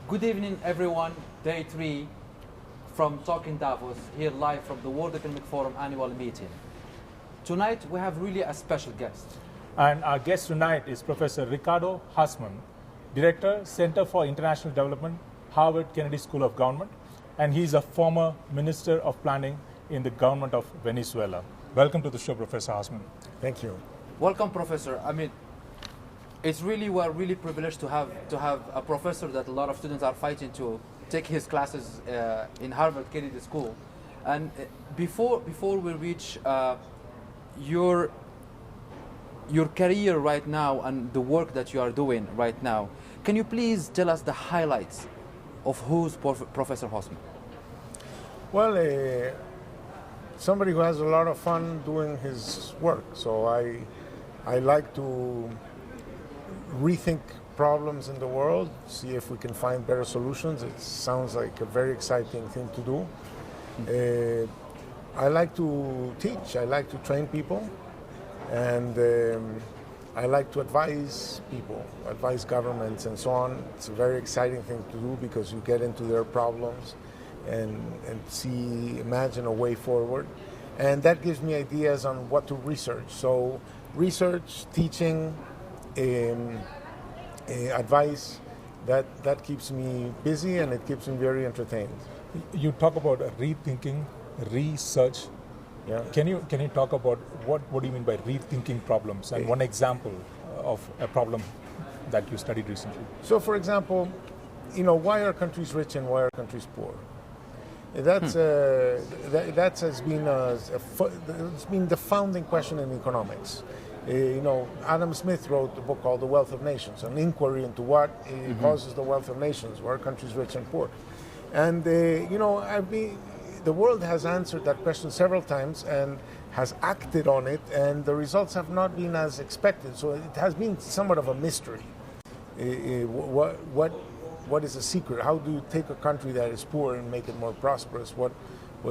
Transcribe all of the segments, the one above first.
Good evening, everyone. Day 3 from Talking Davos, here live from the World Economic Forum annual meeting. Tonight, we have really a special guest. And our guest tonight is Professor Ricardo Hausmann, Director, Center for International Development, Harvard Kennedy School of Government, and he's a former Minister of Planning in the government of Venezuela. Welcome to the show, Professor Hausmann. Thank you. Welcome, Professor. We're really privileged to have a professor that a lot of students are fighting to take his classes in Harvard Kennedy School. And before we reach your career right now and the work that you are doing right now, can you please tell us the highlights of who's Professor Hausmann? Well, somebody who has a lot of fun doing his work. So I like to rethink problems in the world, see if we can find better solutions. It sounds like a very exciting thing to do. I like to teach, I like to train people, and I like to advise people, advise governments and so on. It's a very exciting thing to do because you get into their problems and imagine a way forward. And that gives me ideas on what to research. So research, teaching, advice, that keeps me busy and it keeps me very entertained. You talk about rethinking, research. Yeah. Can you talk about what do you mean by rethinking problems and one example of a problem that you studied recently? So, for example, why are countries rich and why are countries poor? That has been it's been the founding question in economics. Adam Smith wrote a book called The Wealth of Nations, an inquiry into what causes the wealth of nations, where countries rich and poor. And, the world has answered that question several times and has acted on it, and the results have not been as expected. So it has been somewhat of a mystery. What is the secret? How do you take a country that is poor and make it more prosperous? What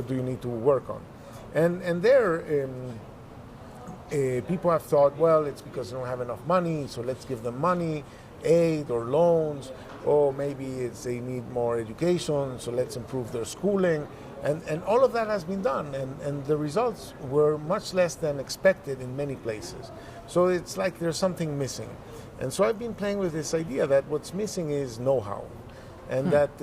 do you need to work on? And there... people have thought, well, it's because they don't have enough money, so let's give them money, aid or loans, or maybe they need more education, so let's improve their schooling. And all of that has been done, and the results were much less than expected in many places. So it's like there's something missing. And so I've been playing with this idea that what's missing is know-how, and that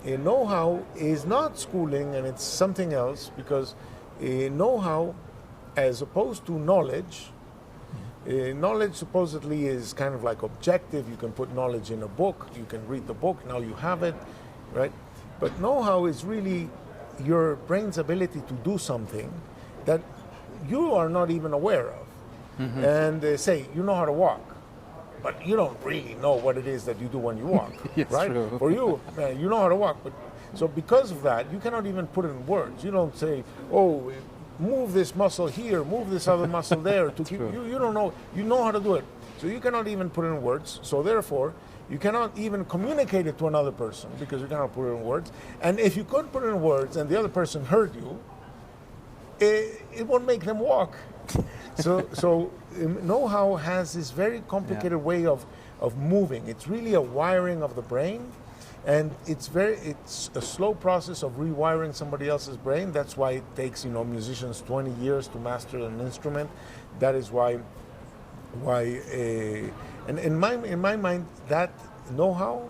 know-how is not schooling, and it's something else, because know-how, as opposed to knowledge, knowledge supposedly is kind of like objective. You can put knowledge in a book, you can read the book, now you have it, right? But know-how is really your brain's ability to do something that you are not even aware of. And say, you know how to walk, but you don't really know what it is that you do when you walk, right? True. For you, you know how to walk, but so because of that, you cannot even put it in words. You don't say, oh, move this muscle here, move this other muscle there. To keep, you don't know. You know how to do it. So you cannot even put it in words. So therefore, you cannot even communicate it to another person because you cannot put it in words. And if you could put it in words and the other person heard you, it won't make them walk. So know-how has this very complicated way of moving. It's really a wiring of the brain. And it's a slow process of rewiring somebody else's brain. That's why it takes musicians 20 years to master an instrument. That is why and in my mind that know-how,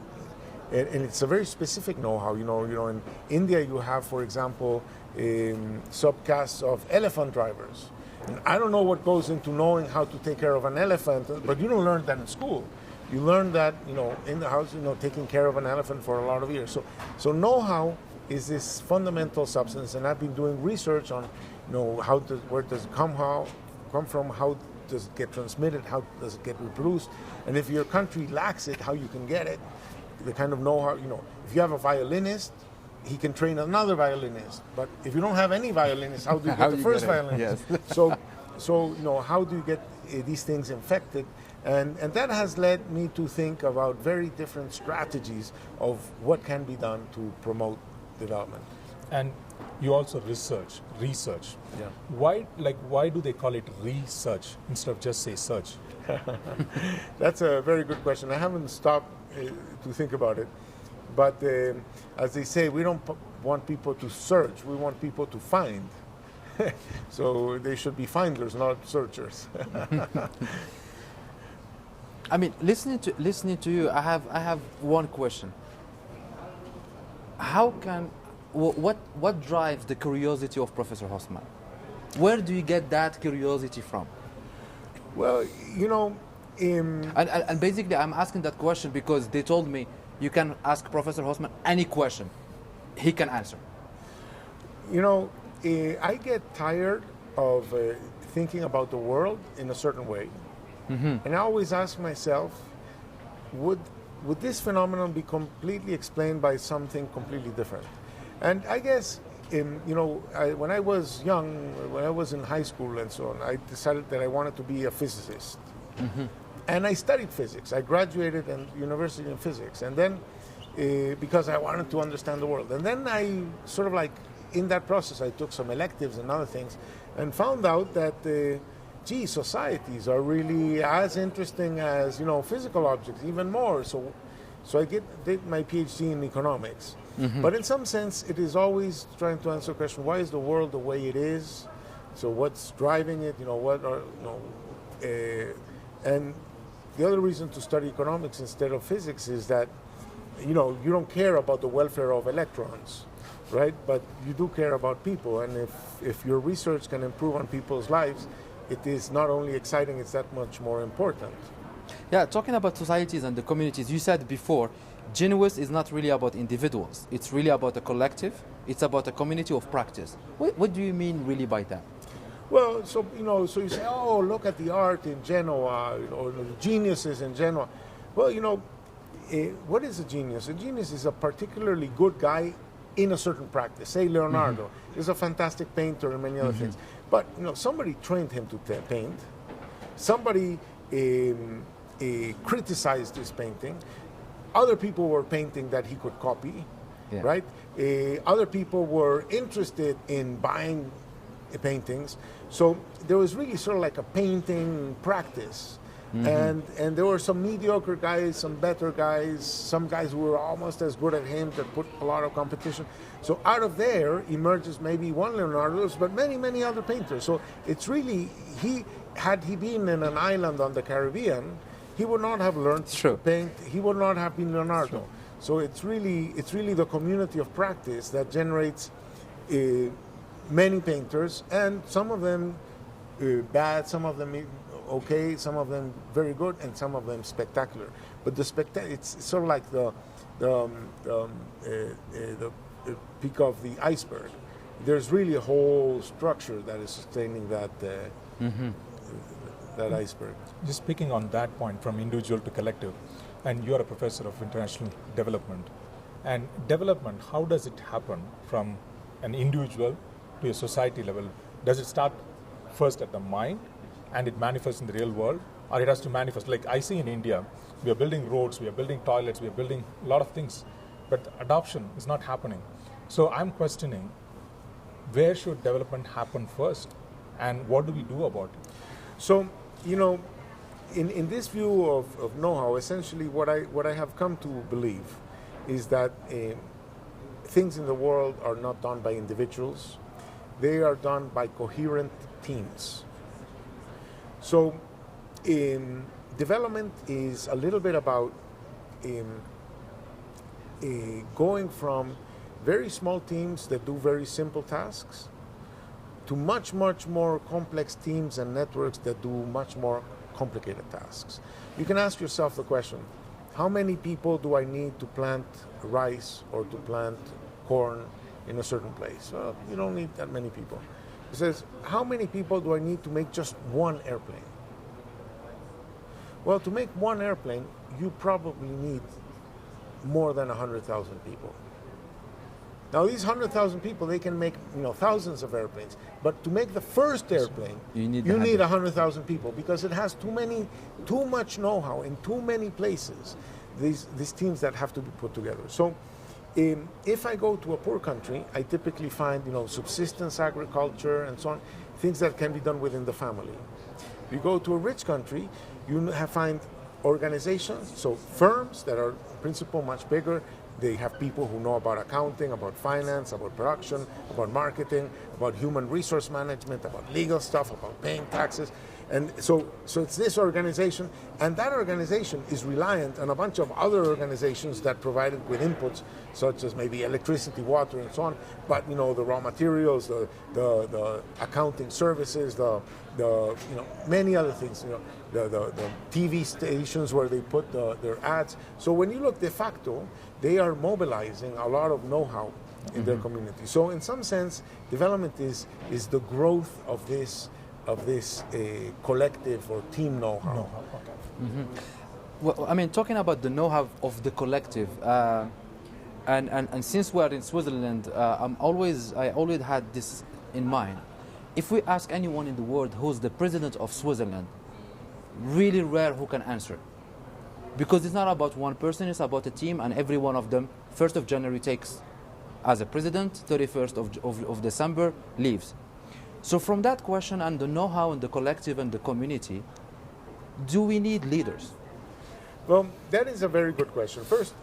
and it's a very specific know-how. In India you have, for example, subcastes of elephant drivers. And I don't know what goes into knowing how to take care of an elephant, but you don't learn that in school. You learn that, in the house, taking care of an elephant for a lot of years. So know-how is this fundamental substance, and I've been doing research on, where does it come from, how does it get transmitted, how does it get reproduced, and if your country lacks it, how you can get it, the kind of know-how, if you have a violinist, he can train another violinist, but if you don't have any violinist, how do you get the first violinist? Yes. So how do you get these things infected? And that has led me to think about very different strategies of what can be done to promote development. And you also research. Yeah. Why do they call it research instead of just say search? That's a very good question. I haven't stopped to think about it. But as they say, we don't want people to search, we want people to find. So they should be finders, not searchers. I mean, listening to you, I have one question. How can what drives the curiosity of Professor Hausmann? Where do you get that curiosity from? Well, you know, And basically, I'm asking that question because they told me you can ask Professor Hausmann any question, he can answer. you know, I get tired of thinking about the world in a certain way. And I always ask myself, would this phenomenon be completely explained by something completely different? And I guess, when I was young, when I was in high school and so on, I decided that I wanted to be a physicist. And I studied physics. I graduated in university in physics. And then, because I wanted to understand the world. And then I sort of like, in that process, I took some electives and other things and found out that, societies are really as interesting as, physical objects, even more. So I did my PhD in economics. But in some sense, it is always trying to answer the question, why is the world the way it is? So what's driving it? And the other reason to study economics instead of physics is that, you don't care about the welfare of electrons, right? But you do care about people. And if your research can improve on people's lives, it is not only exciting, it's that much more important. Yeah, talking about societies and the communities, you said before, Genuis is not really about individuals. It's really about a collective. It's about a community of practice. What do you mean really by that? Well, so you say, oh, look at the art in Genoa, or the geniuses in Genoa. Well, what is a genius? A genius is a particularly good guy in a certain practice. Say Leonardo is a fantastic painter and many other things. But somebody trained him to paint. Somebody criticized his painting. Other people were painting that he could copy, right? Other people were interested in buying paintings. So there was really sort of like a painting practice. And there were some mediocre guys, some better guys, some guys who were almost as good as him that put a lot of competition. So out of there emerges maybe one Leonardo, but many, many other painters. So it's really, had he been in an island on the Caribbean, he would not have learned to paint. He would not have been Leonardo. So it's really the community of practice that generates many painters, and some of them bad, some of them okay, some of them very good, and some of them spectacular. But it's sort of like the peak of the iceberg. There's really a whole structure that is sustaining that that iceberg. Just speaking on that point, from individual to collective, and you're a professor of international development. And development, how does it happen from an individual to a society level? Does it start first at the mind and it manifests in the real world, or it has to manifest? Like I see in India, we are building roads, we are building toilets, we are building a lot of things, but adoption is not happening. So I'm questioning, where should development happen first, and what do we do about it? So, in this view of know-how, essentially what I have come to believe is that things in the world are not done by individuals, they are done by coherent teams. So development is a little bit about going from very small teams that do very simple tasks to much, much more complex teams and networks that do much more complicated tasks. You can ask yourself the question, how many people do I need to plant rice or to plant corn in a certain place? Well, you don't need that many people. It says, how many people do I need to make just one airplane? Well, to make one airplane, you probably need more than 100,000 people. Now, these 100,000 people, they can make thousands of airplanes. But to make the first airplane, you need 100,000 people, because it has too much know-how in too many places, these teams that have to be put together. So if I go to a poor country, I typically find subsistence agriculture and so on, things that can be done within the family. If you go to a rich country, you find organizations, so firms that are in principle much bigger, They have people who know about accounting, about finance, about production, about marketing, about human resource management, about legal stuff, about paying taxes. And so it's this organization, and that organization is reliant on a bunch of other organizations that provide it with inputs, such as maybe electricity, water, and so on. But the raw materials, the accounting services, the many other things. The TV stations where they put their ads. So when you look de facto, they are mobilizing a lot of know-how in their community. So in some sense, development is the growth of this collective or team know-how. Okay. Well, I mean, talking about the know-how of the collective, and since we're in Switzerland, I always had this in mind. If we ask anyone in the world who's the president of Switzerland, really rare who can answer. Because it's not about one person, it's about a team, and every one of them, 1st of January takes as a president, 31st of December leaves. So from that question and the know-how and the collective and the community, do we need leaders? Well, that is a very good question. First,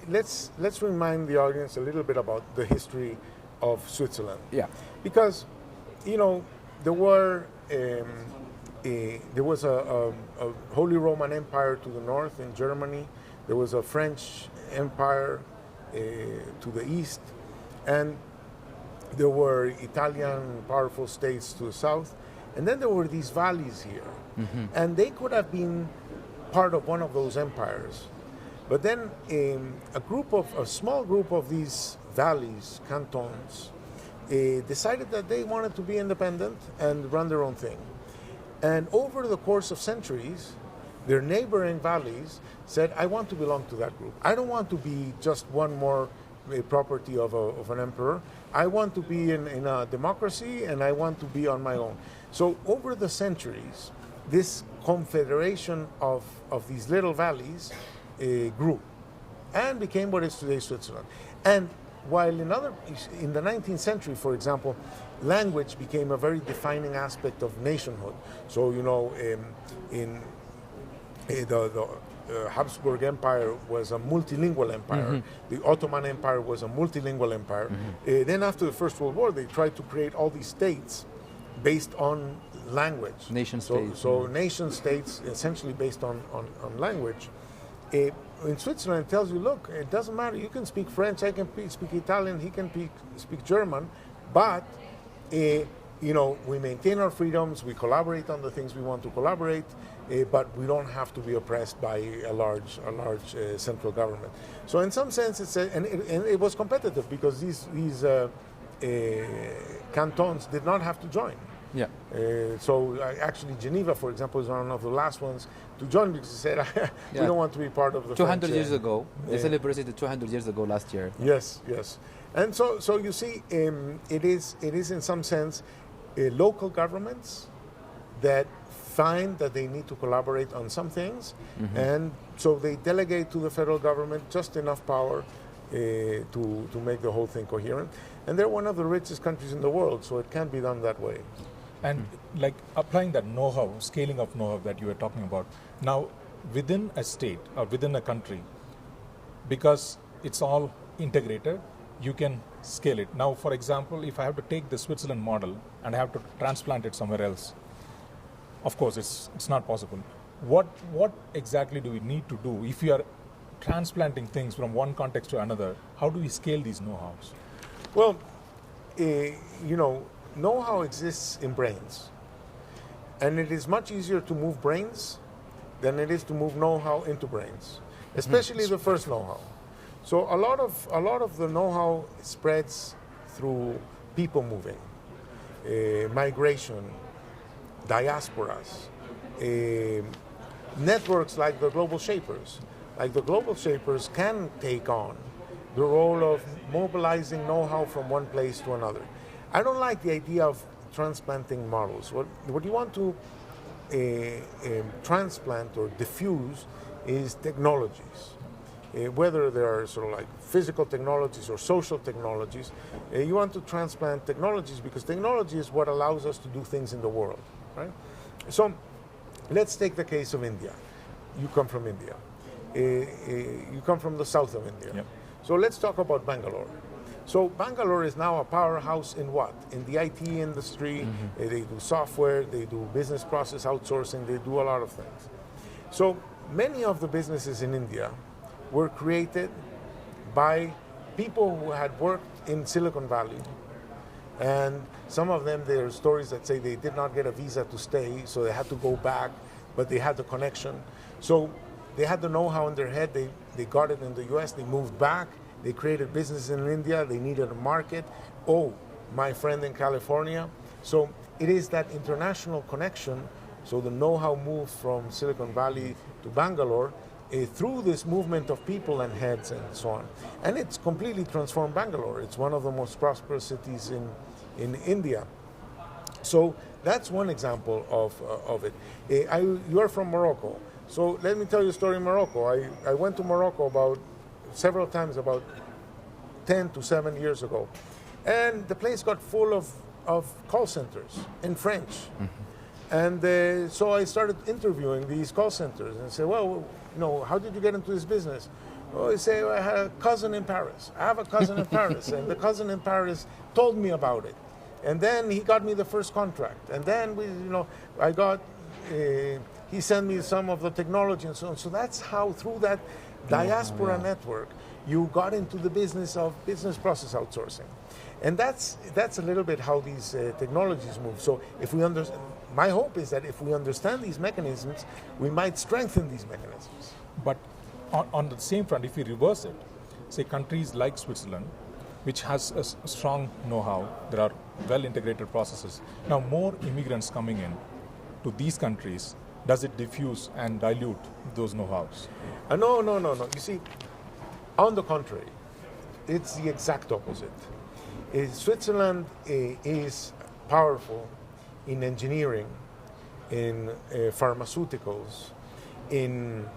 let's remind the audience a little bit about the history of Switzerland. Yeah. Because, there was a Holy Roman Empire to the north in Germany. There was a French Empire to the east. And there were Italian powerful states to the south. And then there were these valleys here. Mm-hmm. And they could have been part of one of those empires. But then a small group of these valleys, cantons, decided that they wanted to be independent and run their own thing. And over the course of centuries, their neighboring valleys said, I want to belong to that group. I don't want to be just one more property of an emperor. I want to be in a democracy, and I want to be on my own. So over the centuries, this confederation of these little valleys grew and became what is today Switzerland. And while in the 19th century, for example, language became a very defining aspect of nationhood. So, in the Habsburg Empire was a multilingual empire. Mm-hmm. The Ottoman Empire was a multilingual empire. Mm-hmm. Then after the First World War, they tried to create all these states based on language. Nation states. So nation states essentially based on language. In Switzerland, it tells you, look, it doesn't matter. You can speak French, I can speak Italian, he can speak German, but we maintain our freedoms, we collaborate on the things we want to collaborate, but we don't have to be oppressed by a large central government. So in some sense, and it was competitive because these cantons did not have to join. Yeah. So actually, Geneva, for example, is one of the last ones to join because they said we don't want to be part of the 200 French, years ago. They celebrated 200 years ago last year. Yes. And so you see, it is in some sense local governments that find that they need to collaborate on some things, mm-hmm. and so they delegate to the federal government just enough power to make the whole thing coherent. And they're one of the richest countries in the world, so it can be done that way. And like applying that know-how, scaling of know-how that you were talking about, now within a state or within a country, because it's all integrated, you can scale it. Now, for example, if I have to take the Switzerland model and I have to transplant it somewhere else, of course, it's not possible. What exactly do we need to do if we are transplanting things from one context to another? How do we scale these know-hows? Well, know-how exists in brains. And it is much easier to move brains than it is to move know-how into brains, especially the first know-how. So a lot of the know-how spreads through people moving, migration, diasporas, networks like the Global Shapers. Like the Global Shapers can take on the role of mobilizing know-how from one place to another. I don't like the idea of transplanting models. What you want to transplant or diffuse is technologies. Whether they are sort of like physical technologies or social technologies, you want to transplant technologies because technology is what allows us to do things in the world, right? So let's take the case of India. You come from India. You come from the south of India. Yep. So let's talk about Bangalore. So Bangalore is now a powerhouse in what? In the IT industry. They do software, they do business process outsourcing, they do a lot of things. So many of the businesses in India were created by people who had worked in Silicon Valley. And some of them, there are stories that say they did not get a visa to stay, so they had to go back, but they had the connection. So they had the know-how in their head, they got it in the US, they moved back, they created business in India, they needed a market. Oh, my friend in California. So it is that international connection. So the know-how moved from Silicon Valley to Bangalore through this movement of people and heads and so on. And it's completely transformed Bangalore. It's one of the most prosperous cities in India. So that's one example of it. You're from Morocco. So let me tell you a story in Morocco. I went to Morocco several times about 10 to 7 years ago. And the place got full of call centers in French. And so I started interviewing these call centers and say, well, how did you get into this business? Oh, they say, I had a cousin in Paris. I have a cousin in Paris. And the cousin in Paris told me about it. And then he got me the first contract. And then he sent me some of the technology and so on. So that's how, through that diaspora network, you got into the business of business process outsourcing. And that's a little bit how these technologies move. So if we my hope is that if we understand these mechanisms, we might strengthen these mechanisms. But on the same front, if we reverse it, say countries like Switzerland, which has a strong know-how, there are well-integrated processes. Now more immigrants coming in to these countries, does it diffuse and dilute those know-hows? No. You see, on the contrary, it's the exact opposite. Switzerland is powerful in engineering, in pharmaceuticals, in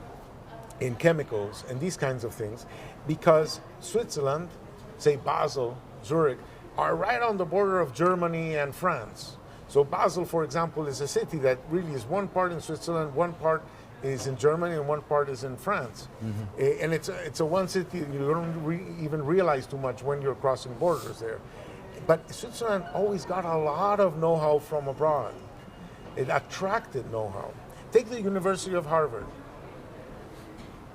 chemicals, and these kinds of things, because Switzerland, say Basel, Zurich, are right on the border of Germany and France. So Basel, for example, is a city that really is one part in Switzerland, one part is in Germany, and one part is in France. And it's a one city you don't even realize too much when you're crossing borders there. But Switzerland always got a lot of know-how from abroad. It attracted know-how. Take the University of Harvard.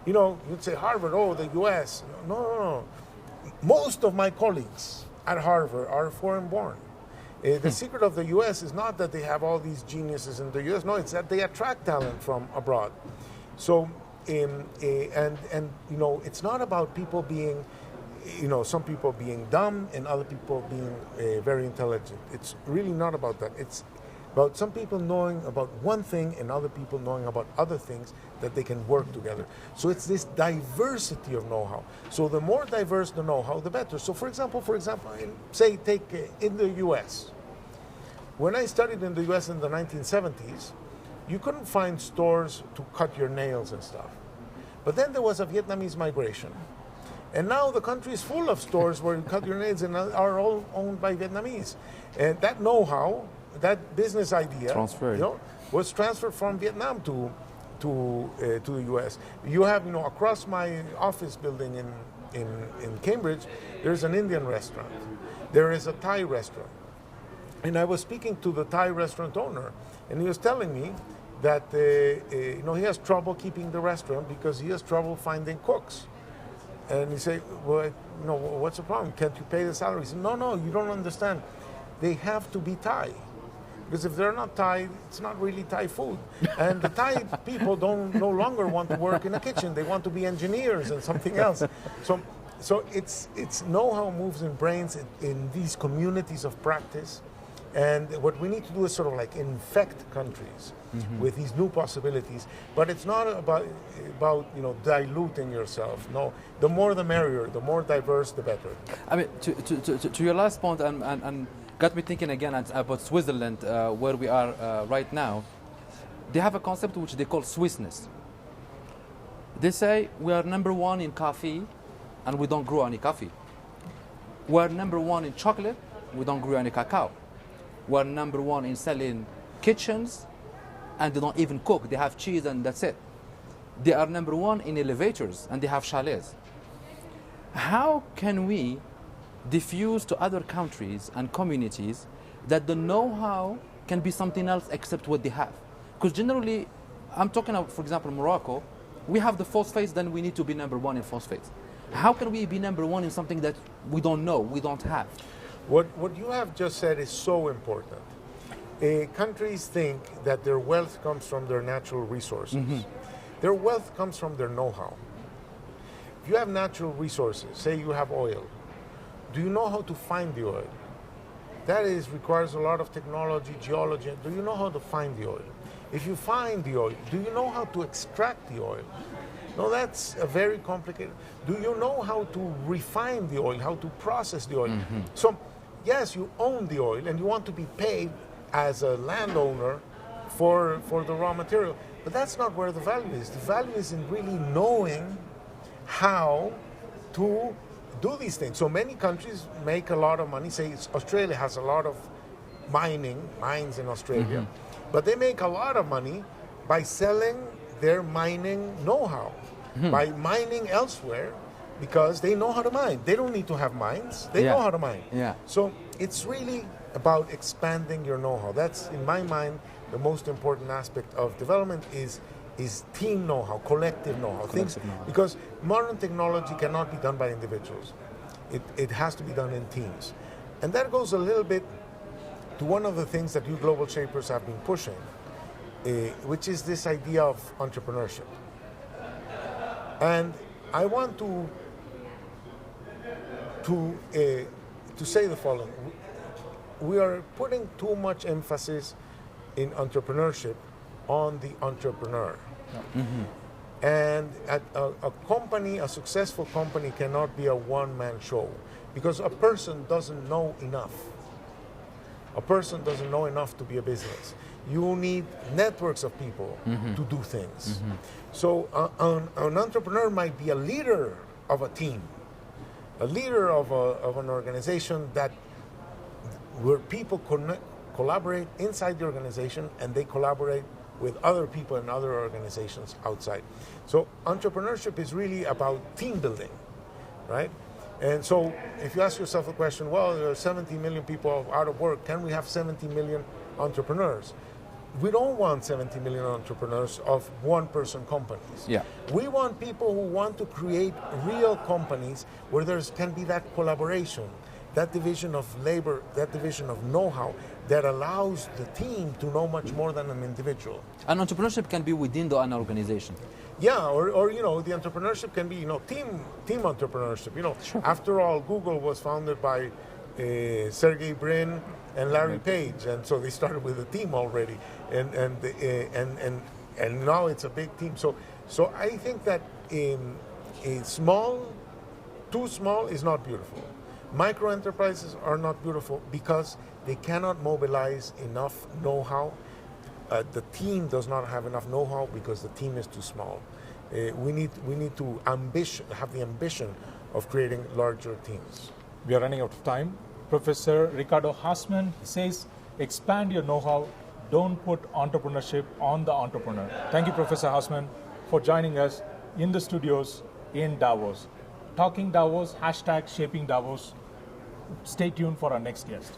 You'd say Harvard, the US. No. Most of my colleagues at Harvard are foreign-born. The secret of the U.S. is not that they have all these geniuses in the U.S. No, it's that they attract talent from abroad. So, it's not about people being, some people being dumb and other people being very intelligent. It's really not about that. It's about some people knowing about one thing and other people knowing about other things that they can work together. So it's this diversity of know-how. So the more diverse the know-how, the better. So for example, take in the US. When I studied in the US in the 1970s, you couldn't find stores to cut your nails and stuff. But then there was a Vietnamese migration. And now the country is full of stores where you cut your nails and are all owned by Vietnamese. And that know-how, that business idea, was transferred from Vietnam to the U.S. You have, across my office building in Cambridge, there's an Indian restaurant. There is a Thai restaurant. And I was speaking to the Thai restaurant owner, and he was telling me that he has trouble keeping the restaurant because he has trouble finding cooks. And he said, well, what's the problem? Can't you pay the salary? He said, no, you don't understand. They have to be Thai. Because if they're not Thai, it's not really Thai food. And the Thai people no longer want to work in a kitchen. They want to be engineers and something else. So it's know-how moves in brains in these communities of practice. And what we need to do is sort of like infect countries with these new possibilities. But it's not about diluting yourself. No, the more the merrier. The more diverse, the better. I mean, to your last point, and got me thinking again about Switzerland, where we are right now. They have a concept which they call Swissness. They say we are number one in coffee, and we don't grow any coffee. We are number one in chocolate, we don't grow any cacao. We are number one in selling kitchens, and they don't even cook. They have cheese and that's it. They are number one in elevators, and they have chalets. how can we diffuse to other countries and communities that the know-how can be something else except what they have? Because generally, I'm talking about, for example, Morocco, we have the phosphates, then we need to be number one in phosphates. How can we be number one in something that we don't know, we don't have? What you have just said is so important. Countries think that their wealth comes from their natural resources. Their wealth comes from their know-how. If you have natural resources, say you have oil, do you know how to find the oil? That requires a lot of technology, geology. Do you know how to find the oil? If you find the oil, do you know how to extract the oil? No, that's a very complicated. Do you know how to refine the oil, how to process the oil? So, yes, you own the oil and you want to be paid as a landowner for the raw material. But that's not where the value is. The value is in really knowing how to do these things. So many countries make a lot of money. Say Australia has a lot of mines in Australia, but they make a lot of money by selling their mining know-how, by mining elsewhere, because they know how to mine. They don't need to have mines. They know how to mine. So it's really about expanding your know-how. That's, in my mind, the most important aspect of development is team know-how, collective know-how. Because modern technology cannot be done by individuals. It has to be done in teams. And that goes a little bit to one of the things that you global shapers have been pushing, which is this idea of entrepreneurship. And I want to say the following. We are putting too much emphasis in entrepreneurship on the entrepreneur. And a company, a successful company, cannot be a one-man show, because a person doesn't know enough. A person doesn't know enough to be a business. You need networks of people to do things. So an entrepreneur might be a leader of a team, a leader of an organization where people collaborate inside the organization, and they collaborate with other people and other organizations outside. So entrepreneurship is really about team building, right? And so if you ask yourself the question, well, there are 70 million people out of work, can we have 70 million entrepreneurs? We don't want 70 million entrepreneurs of one-person companies. We want people who want to create real companies where there can be that collaboration, that division of labor, that division of know-how that allows the team to know much more than an individual. And entrepreneurship can be within an organization. Yeah, or the entrepreneurship can be team entrepreneurship. After all, Google was founded by Sergey Brin and Larry Page, and so they started with a team already, and now it's a big team. So I think that too small is not beautiful. Micro enterprises are not beautiful because they cannot mobilize enough know-how. The team does not have enough know-how because the team is too small. We need to have the ambition of creating larger teams. We are running out of time. Professor Ricardo Hausmann says, expand your know-how, don't put entrepreneurship on the entrepreneur. Thank you, Professor Hausmann, for joining us in the studios in Davos. Talking Davos, #Shaping Davos. Stay tuned for our next guest.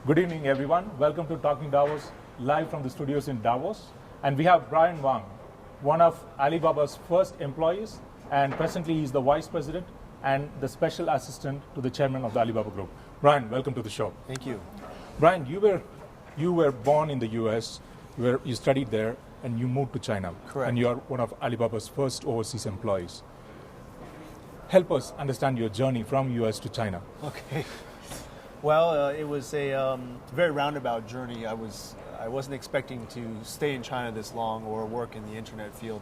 Good evening, everyone. Welcome to Talking Davos, live from the studios in Davos. And we have Brian Wang, one of Alibaba's first employees, and presently he's the vice president and the special assistant to the chairman of the Alibaba Group. Brian, welcome to the show. Thank you. Brian, you were born in the US, you studied there, and you moved to China. Correct. And you are one of Alibaba's first overseas employees. Help us understand your journey from US to China. Okay. Well, it was a very roundabout journey. I wasn't expecting to stay in China this long or work in the internet field.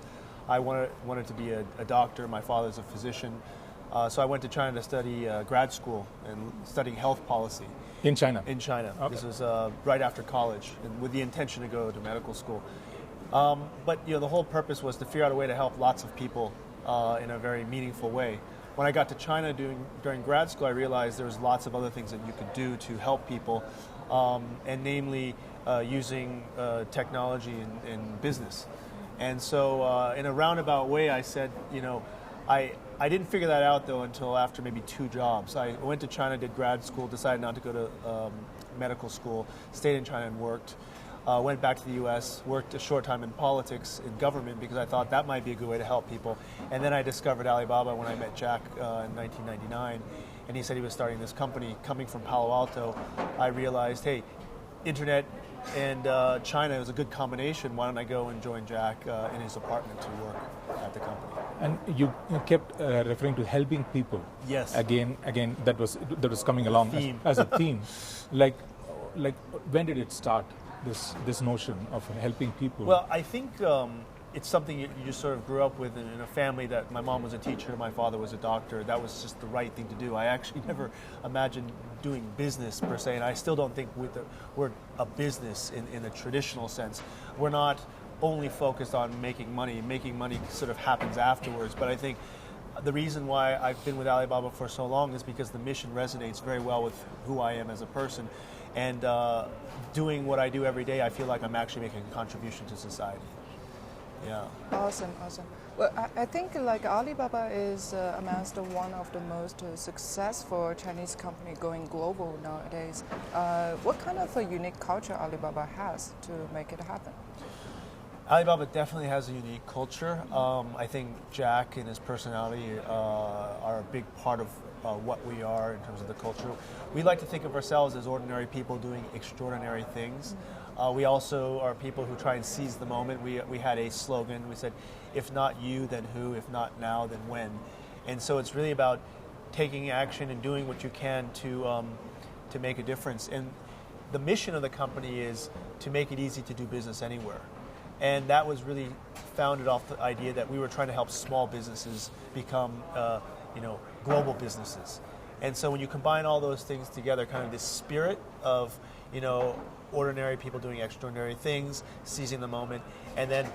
I wanted to be a doctor. My father's a physician. So I went to China to study grad school and studying health policy. In China? In China. Okay. This was right after college, and with the intention to go to medical school. But the whole purpose was to figure out a way to help lots of people in a very meaningful way. When I got to China during grad school, I realized there was lots of other things that you could do to help people, and namely using technology in business. And so in a roundabout way, I said, I didn't figure that out, though, until after maybe 2 jobs. I went to China, did grad school, decided not to go to medical school, stayed in China and worked. Went back to the U.S., worked a short time in politics, in government, because I thought that might be a good way to help people. And then I discovered Alibaba when I met Jack in 1999, and he said he was starting this company. Coming from Palo Alto, I realized, hey, internet and China is a good combination. Why don't I go and join Jack in his apartment to work at the company? And you kept referring to helping people. Yes. Again, that was coming along as a theme. Like when did it start? This notion of helping people? Well, I think it's something you just sort of grew up with in a family that my mom was a teacher, my father was a doctor. That was just the right thing to do. I actually never imagined doing business per se, and I still don't think we're a business in the traditional sense. We're not only focused on making money. Making money sort of happens afterwards, but I think the reason why I've been with Alibaba for so long is because the mission resonates very well with who I am as a person. And doing what I do every day, I feel like I'm actually making a contribution to society. Yeah. Awesome. Well, I think like Alibaba is amongst one of the most successful Chinese company going global nowadays. What kind of a unique culture Alibaba has to make it happen? Alibaba definitely has a unique culture. I think Jack and his personality are a big part of what we are in terms of the culture. We like to think of ourselves as ordinary people doing extraordinary things. We also are people who try and seize the moment. We had a slogan. We said, if not you, then who? If not now, then when? And so it's really about taking action and doing what you can to make a difference. And the mission of the company is to make it easy to do business anywhere. And that was really founded off the idea that we were trying to help small businesses become global businesses. And so when you combine all those things together, kind of this spirit of, ordinary people doing extraordinary things, seizing the moment, and then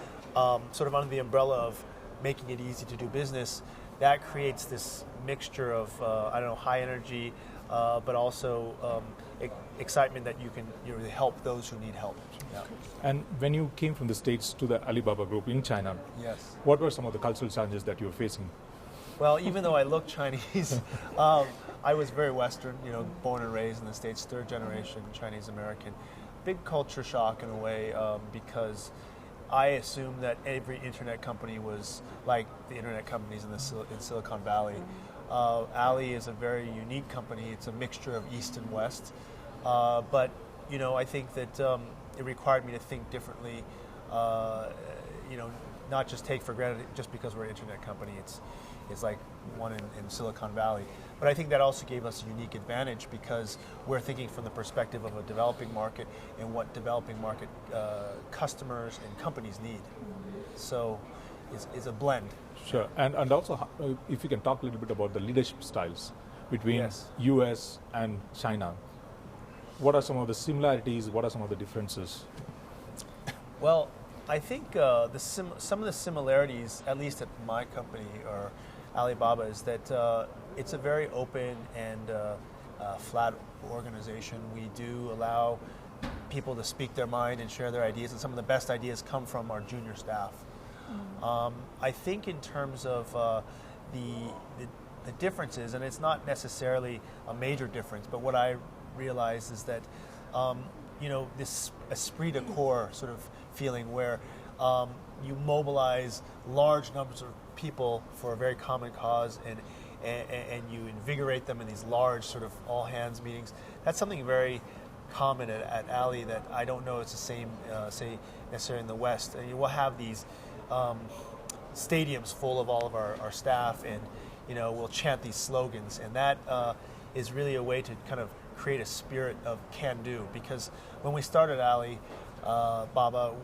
sort of under the umbrella of making it easy to do business, that creates this mixture of, high energy, but also excitement that you can really help those who need help. Yeah. And when you came from the States to the Alibaba Group in China, yes, what were some of the cultural challenges that you were facing? Well, even though I look Chinese, I was very Western, born and raised in the States, 3rd generation Chinese American. Big culture shock in a way, because I assumed that every internet company was like the internet companies in Silicon Valley. Ali is a very unique company. It's a mixture of East and West. But I think that it required me to think differently, not just take for granted just because we're an internet company. It's like one in Silicon Valley. But I think that also gave us a unique advantage because we're thinking from the perspective of a developing market and what developing market customers and companies need. So it's a blend. Sure. And also, if you can talk a little bit about the leadership styles between Yes. US and China. What are some of the similarities? What are some of the differences? Well, I think some of the similarities, at least at my company or Alibaba, is that it's a very open and flat organization. We do allow people to speak their mind and share their ideas, and some of the best ideas come from our junior staff. I think in terms of the differences, and it's not necessarily a major difference, but what I realize is that this esprit de corps sort of feeling where you mobilize large numbers of people for a very common cause and you invigorate them in these large sort of all hands meetings. That's something very common at Ali that I don't know it's the same, say, necessarily in the West. And we'll have these stadiums full of all of our staff, and we'll chant these slogans, and that is really a way to kind of create a spirit of can-do. Because when we started Ali Baba,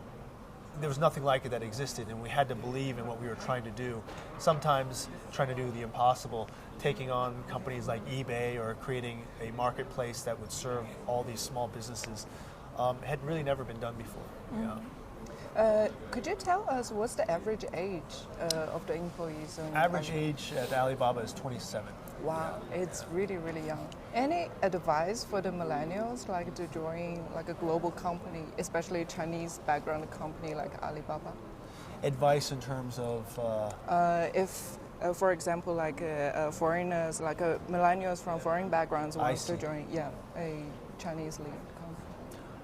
there was nothing like it that existed, and we had to believe in what we were trying to do. Sometimes trying to do the impossible, taking on companies like eBay or creating a marketplace that would serve all these small businesses had really never been done before. Could you tell us what's the average age of the employees? Average age at Alibaba is 27. Wow, it's really, really young. Any advice for the millennials, like to join like a global company, especially a Chinese background company like Alibaba? Advice in terms of? If, for example, like foreigners, like millennials from foreign backgrounds want to join, a Chinese lead company.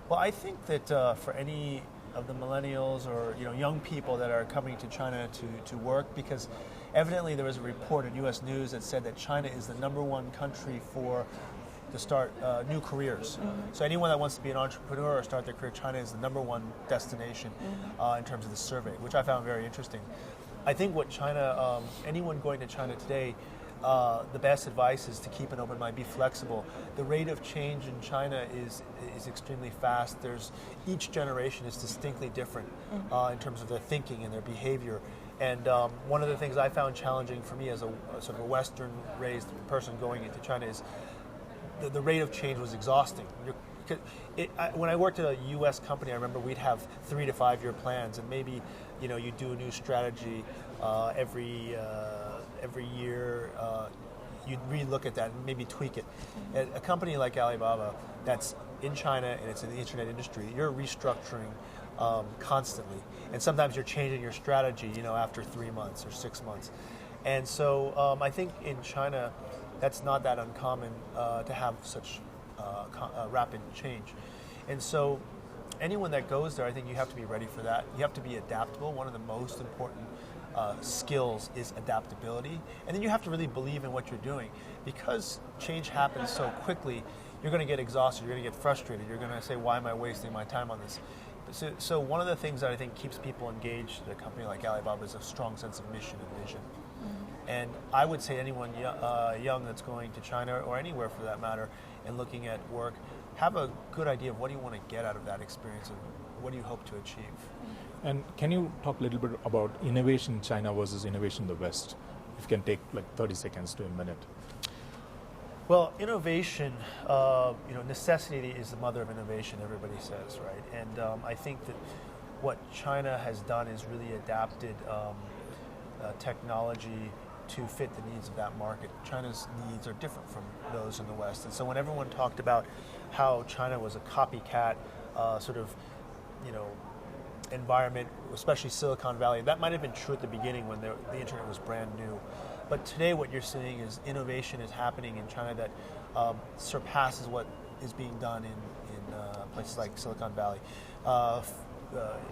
Well, I think that for any of the millennials or young people that are coming to China to work, because evidently there was a report in U.S. News that said that China is the #1 country to start new careers. So anyone that wants to be an entrepreneur or start their career, China is the #1 destination in terms of the survey, which I found very interesting. I think what China, anyone going to China today, the best advice is to keep an open mind, be flexible. The rate of change in China is extremely fast. Each generation is distinctly different in terms of their thinking and their behavior. And one of the things I found challenging for me as a sort of a Western-raised person going into China is the rate of change was exhausting. When I worked at a U.S. company, I remember we'd have 3 to 5 year plans, and maybe you do a new strategy every year. You'd re-look at that and maybe tweak it. At a company like Alibaba that's in China and it's in the internet industry, you're restructuring constantly, and sometimes you're changing your strategy after 3 months or 6 months. And so I think in China that's not that uncommon to have such rapid change. And so anyone that goes there, I think you have to be ready for that. You have to be adaptable. One of the most important skills is adaptability. And then you have to really believe in what you're doing. Because change happens so quickly, you're going to get exhausted, you're going to get frustrated, you're going to say, why am I wasting my time on this? So one of the things that I think keeps people engaged at a company like Alibaba is a strong sense of mission and vision. And I would say anyone young that's going to China or anywhere for that matter and looking at work, have a good idea of what do you want to get out of that experience and what do you hope to achieve. And can you talk a little bit about innovation in China versus innovation in the West? If you can take like 30 seconds to a minute. Well, innovation, necessity is the mother of innovation, everybody says, right? And I think that what China has done is really adapted technology to fit the needs of that market. China's needs are different from those in the West. And so when everyone talked about how China was a copycat environment, especially Silicon Valley, that might have been true at the beginning when the internet was brand new. But today what you're seeing is innovation is happening in China that surpasses what is being done in places like Silicon Valley.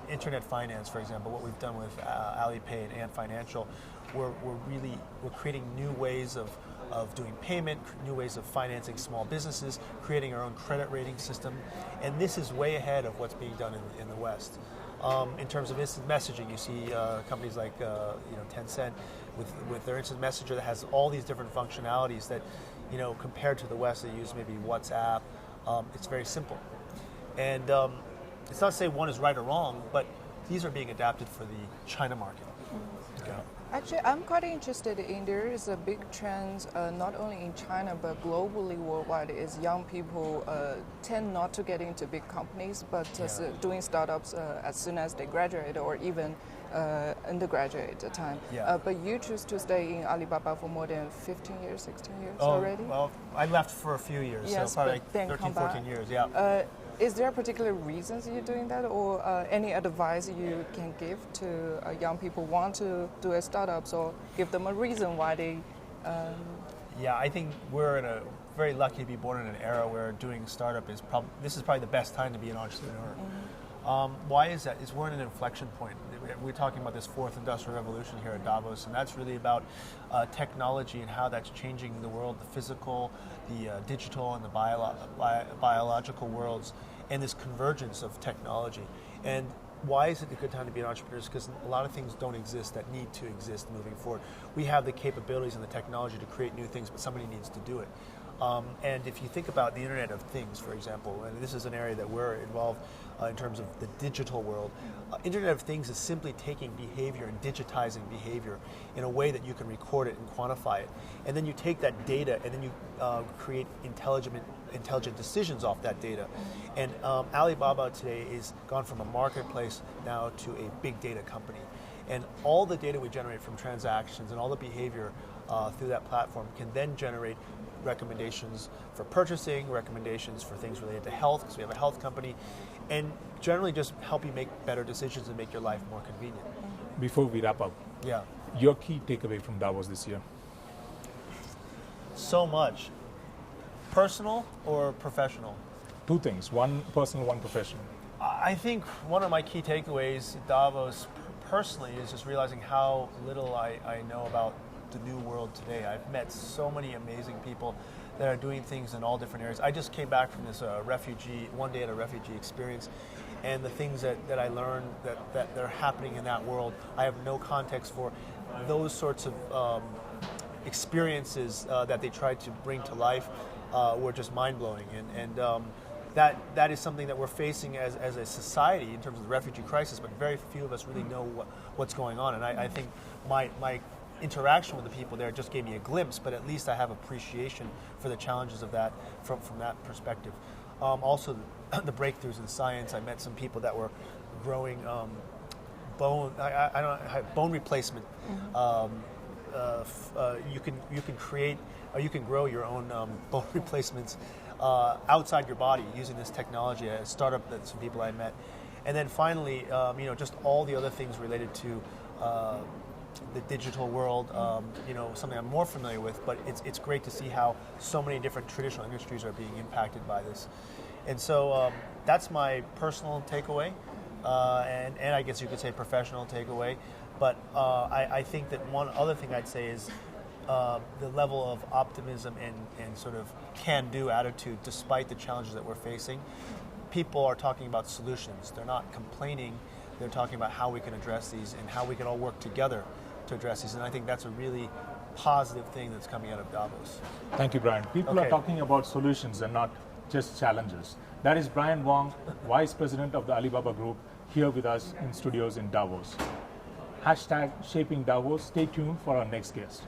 Internet finance, for example, what we've done with Alipay and Ant Financial, we're creating new ways of doing payment, new ways of financing small businesses, creating our own credit rating system, and this is way ahead of what's being done in the West. In terms of instant messaging, you see companies like Tencent with their instant messenger that has all these different functionalities that, compared to the West, they use maybe WhatsApp. It's very simple, and it's not to say one is right or wrong, but these are being adapted for the China market. Okay. Actually, I'm quite interested in there is a big trend, not only in China but globally, worldwide, is young people tend not to get into big companies, but doing startups as soon as they graduate or even undergraduate time. Yeah. But you choose to stay in Alibaba for more than 15 years, 16 years already? Well, I left for a few years, yes, so probably then 13, 14 years, yeah. Is there particular reasons you're doing that, or any advice you can give to young people who want to do a startups, or give them a reason why they? Yeah, I think we're in a very lucky to be born in an era where doing startup is this is probably the best time to be an entrepreneur. Why is that? Is we're in an inflection point. We're talking about this fourth industrial revolution here at Davos, and that's really about technology and how that's changing the world, the physical, the digital, and the biological worlds, and this convergence of technology. And why is it a good time to be an entrepreneur? Because a lot of things don't exist that need to exist moving forward. We have the capabilities and the technology to create new things, but somebody needs to do it. And if you think about the Internet of Things, for example, and this is an area that we're involved in terms of the digital world, Internet of Things is simply taking behavior and digitizing behavior in a way that you can record it and quantify it. And then you take that data and then you create intelligent decisions off that data. And Alibaba today is gone from a marketplace now to a big data company. And all the data we generate from transactions and all the behavior through that platform can then generate recommendations for purchasing, recommendations for things related to health, because we have a health company, and generally just help you make better decisions and make your life more convenient. Before we wrap up, Yeah. your key takeaway from Davos this year? So much. Personal or professional? Two things, one personal, one professional. I think one of my key takeaways at Davos personally is just realizing how little I know about the new world today. I've met so many amazing people that are doing things in all different areas. I just came back from this one day at a refugee experience, and the things that I learned that are happening in that world, I have no context for. Those sorts of experiences that they tried to bring to life were just mind-blowing, and that is something that we're facing as a society in terms of the refugee crisis, but very few of us really know what's going on. And I think my interaction with the people there just gave me a glimpse, but at least I have appreciation for the challenges of that from that perspective. Also, the breakthroughs in science. I met some people that were growing bone replacement. You can create, or you can grow your own bone replacements outside your body using this technology. A startup that some people I met, and then finally, just all the other things related to the digital world. Something I'm more familiar with, but it's great to see how so many different traditional industries are being impacted by this, and so that's my personal takeaway, and I guess you could say professional takeaway. But I think that one other thing I'd say is the level of optimism and sort of can-do attitude despite the challenges that we're facing. People are talking about solutions. They're not complaining. They're talking about how we can address these and how we can all work together to address these. And I think that's a really positive thing that's coming out of Davos. Thank you, Brian. People are talking about solutions and not just challenges. That is Brian Wong, Vice President of the Alibaba Group, here with us in studios in Davos. #Shaping Davos. Stay tuned for our next guest.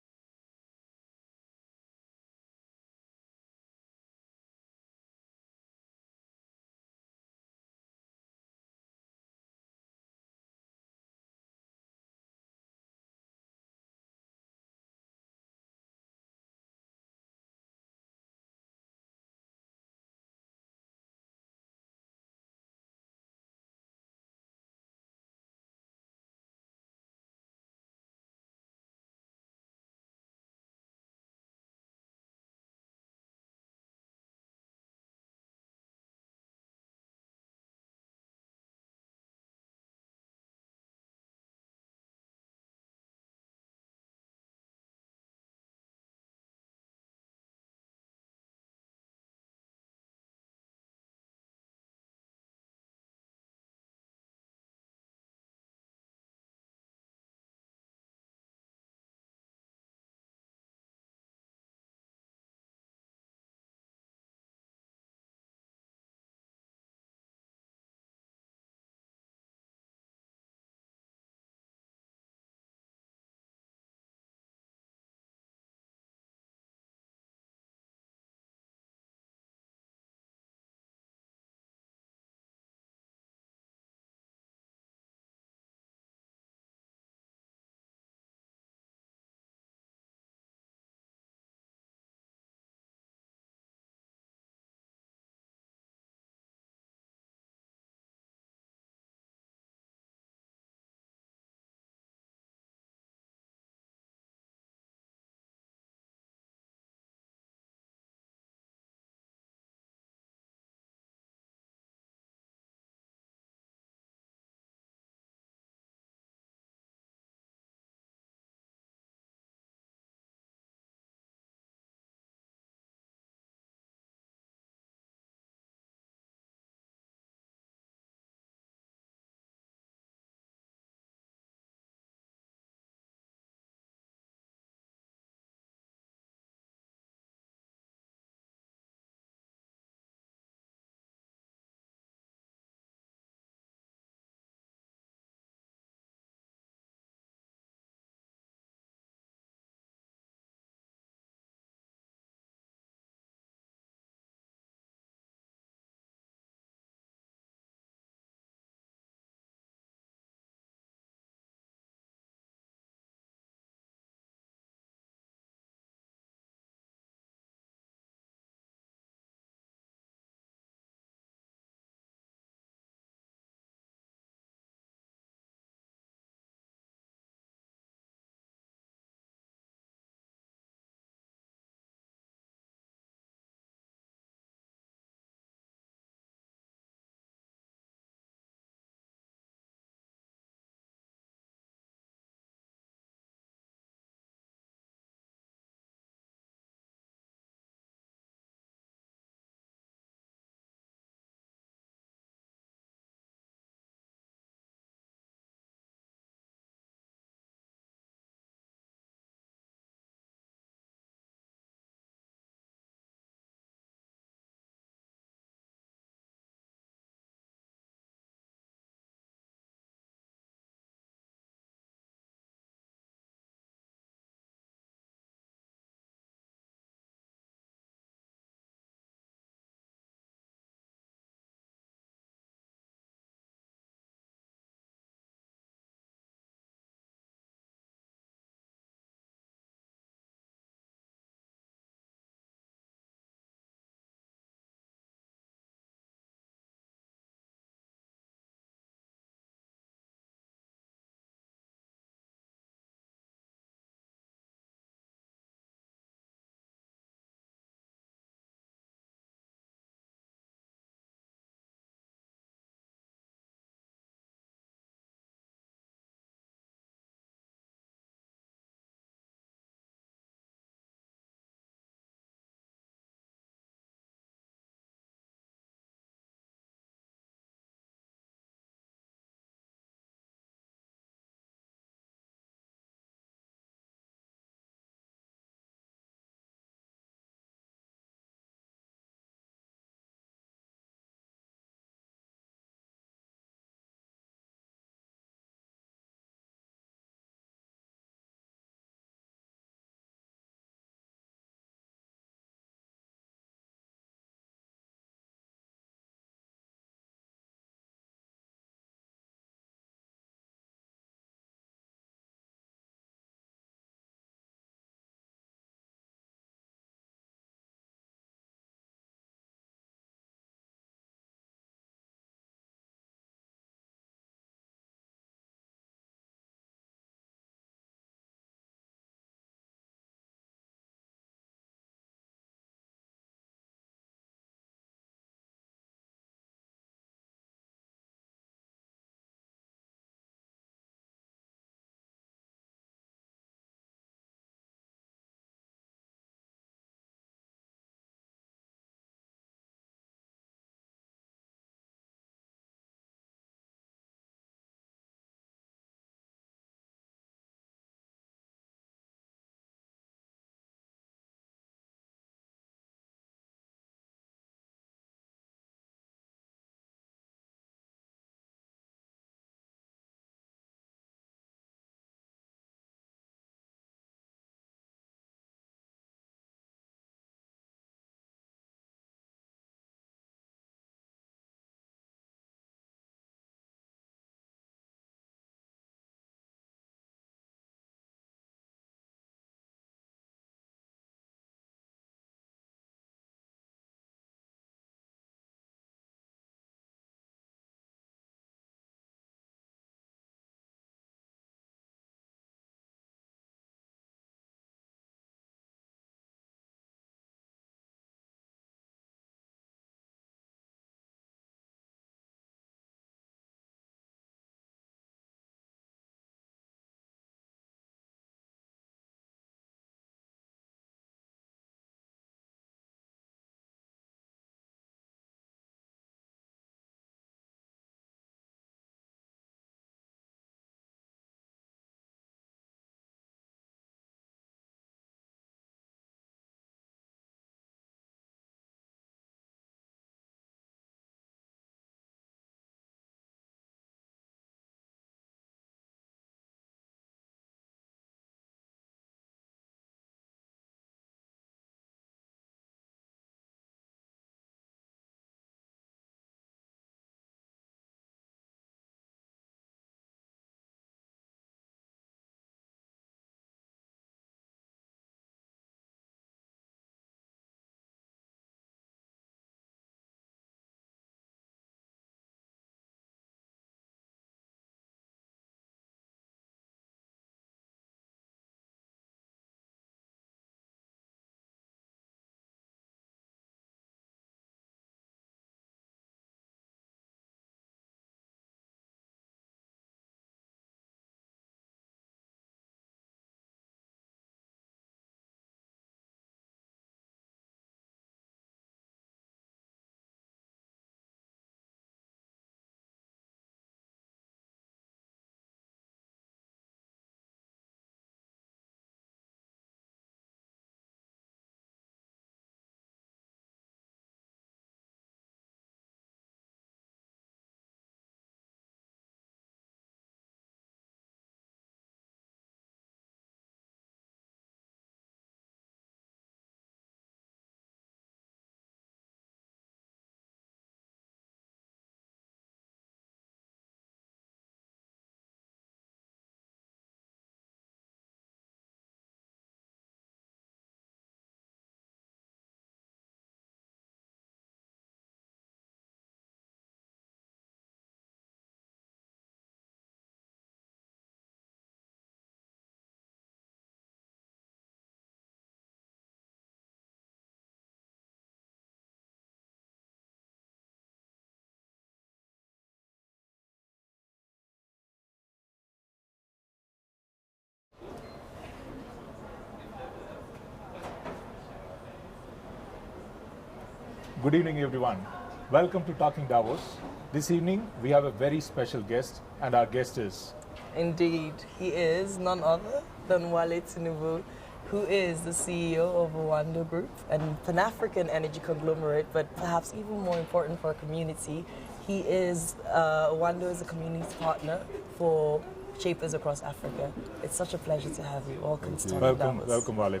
Good evening, everyone. Welcome to Talking Davos. This evening, we have a very special guest, and our guest is... Indeed, he is none other than Wale Tinubu, who is the CEO of Wando Group, a Pan-African energy conglomerate, but perhaps even more important for our community. He is, Wando is a community partner for shapers across Africa. It's such a pleasure to have you. Welcome to Talking Davos. Welcome, Wale.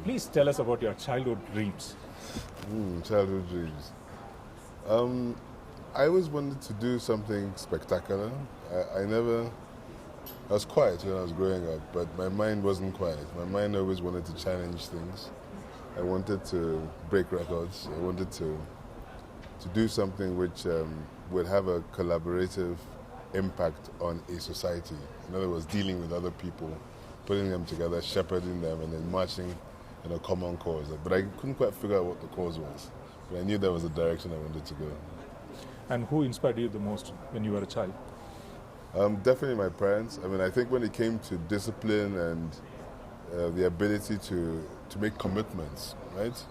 Please tell us about your childhood dreams. Childhood dreams. I always wanted to do something spectacular. I was quiet when I was growing up, but my mind wasn't quiet. My mind always wanted to challenge things. I wanted to break records. I wanted to do something which would have a collaborative impact on a society. In other words, dealing with other people, putting them together, shepherding them, and then marching in a common cause. But I couldn't quite figure out what the cause was. But I knew there was a direction I wanted to go. And who inspired you the most when you were a child? Definitely my parents. I mean, I think when it came to discipline and the ability to make commitments, right?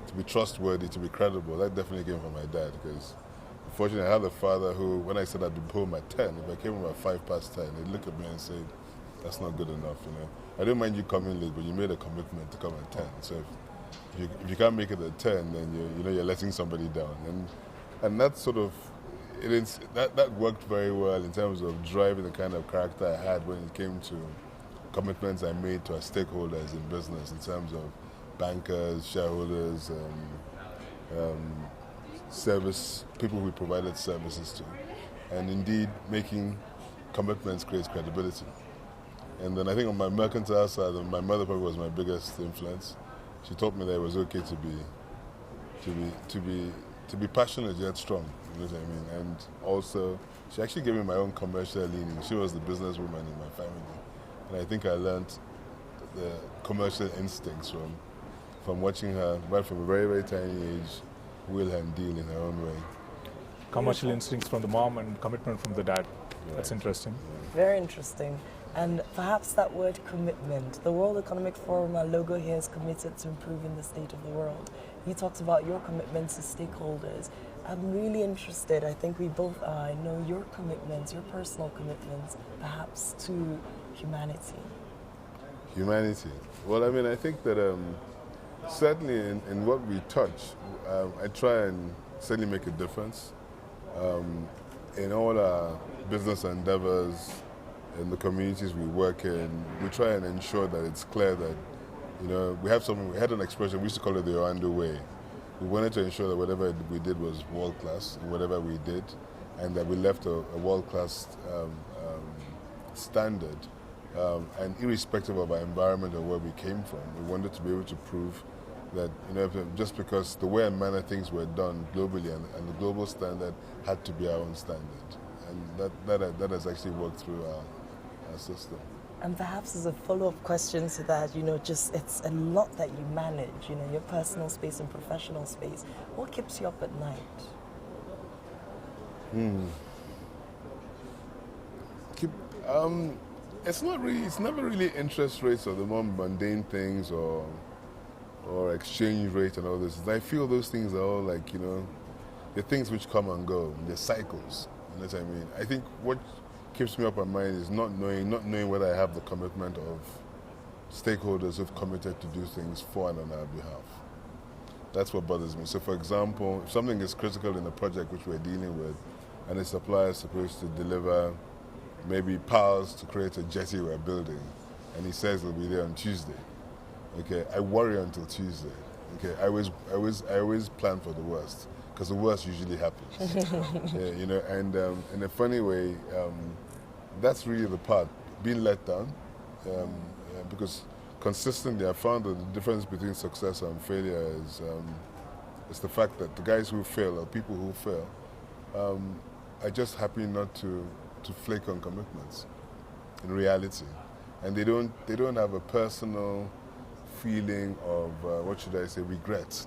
To be trustworthy, to be credible, that definitely came from my dad. Because unfortunately, I had a father who, when I said I'd be home at 10, if I came home at 5 past 10, he'd look at me and say, that's not good enough, you know. I don't mind you coming late, but you made a commitment to come at 10. So if you can't make it at 10, then you're letting somebody down. And that sort of, that worked very well in terms of driving the kind of character I had when it came to commitments I made to our stakeholders in business, in terms of bankers, shareholders, service, people we provided services to. And indeed, making commitments creates credibility. And then I think on my mercantile side, my mother probably was my biggest influence. She taught me that it was okay to be passionate yet strong. You know what I mean? And also, she actually gave me my own commercial leaning. She was the businesswoman in my family, and I think I learned the commercial instincts from watching her right from a very, very tiny age wheel and deal in her own way. Commercial instincts from the mom and commitment from the dad. Yeah. That's interesting. Very interesting. And perhaps that word commitment. The World Economic Forum, our logo here, is committed to improving the state of the world. You talked about your commitments to stakeholders. I'm really interested, I think we both are, I know your commitments, your personal commitments, perhaps to humanity. Humanity. Well, I mean, I think that certainly in what we touch, I try and certainly make a difference. In all our business endeavors, in the communities we work in, we try and ensure that it's clear that, you know, we had an expression, we used to call it the Wando way. We wanted to ensure that whatever we did was world-class in whatever we did, and that we left a world-class standard. And irrespective of our environment or where we came from, we wanted to be able to prove that, you know, just because the way and manner things were done globally and the global standard had to be our own standard. And that has actually worked through our system. And perhaps as a follow-up question to that, you know, just it's a lot that you manage, you know, your personal space and professional space. What keeps you up at night? It's never really interest rates or the more mundane things or exchange rate and all this. I feel those things are all like, you know, the things which come and go, the cycles. You know what I mean? I think what keeps me up at night is not knowing whether I have the commitment of stakeholders who've committed to do things for and on our behalf. That's what bothers me. So for example, if something is critical in a project which we're dealing with, and a supplier is supposed to deliver maybe piles to create a jetty we're building, and he says it'll be there on Tuesday. Okay, I worry until Tuesday. Okay, I always plan for the worst, because the worst usually happens. Yeah, you know, and in a funny way, that's really the part, being let down, because consistently I found that the difference between success and failure is the fact that the guys who fail, or people who fail, are just happy not to flake on commitments in reality, and they don't have a personal feeling of regret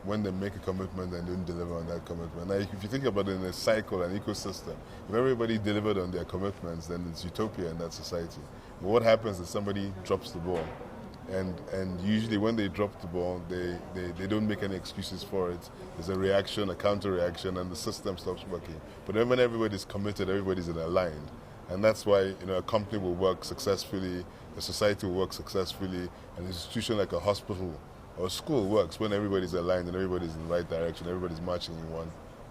when they make a commitment and don't deliver on that commitment. Now, if you think about it in a cycle, an ecosystem, if everybody delivered on their commitments, then it's utopia in that society. But what happens if somebody drops the ball and usually when they drop the ball, they don't make any excuses for it. There's a reaction, a counter reaction, and the system stops working. But then when everybody's committed, everybody's aligned, and that's why a company will work successfully, a society will work successfully, an institution like a hospital or a school works when everybody's aligned and everybody's in the right direction, everybody's marching in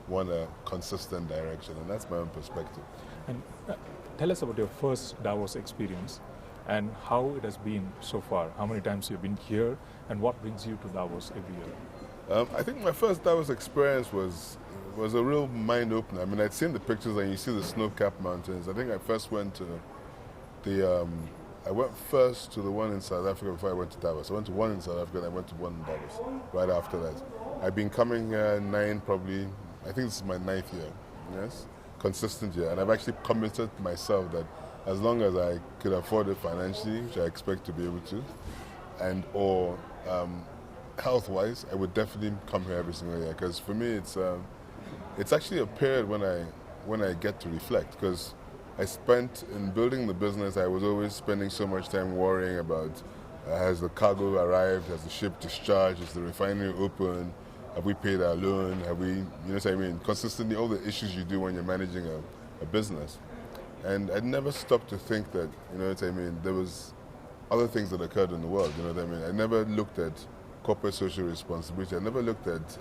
one consistent direction, and that's my own perspective. And tell us about your first Davos experience and how it has been so far. How many times you've been here, and what brings you to Davos every year? I think my first Davos experience was a real mind opener. I mean, I'd seen the pictures and you see the snow-capped mountains. I think I first went to I went first to the one in South Africa before I went to Davos. I went to one in South Africa and I went to one in Davos right after that. I've been coming here I think this is my 9th year, yes, consistent year. And I've actually committed myself that as long as I could afford it financially, which I expect to be able to, or health-wise, I would definitely come here every single year. Because for me, it's actually a period when I get to reflect. Because I spent in building the business, I was always spending so much time worrying about has the cargo arrived, has the ship discharged, is the refinery open, have we paid our loan, have we, what I mean, consistently all the issues you do when you're managing a business. And I never stopped to think that, what I mean, there was other things that occurred in the world, what I mean. I never looked at corporate social responsibility. I never looked at,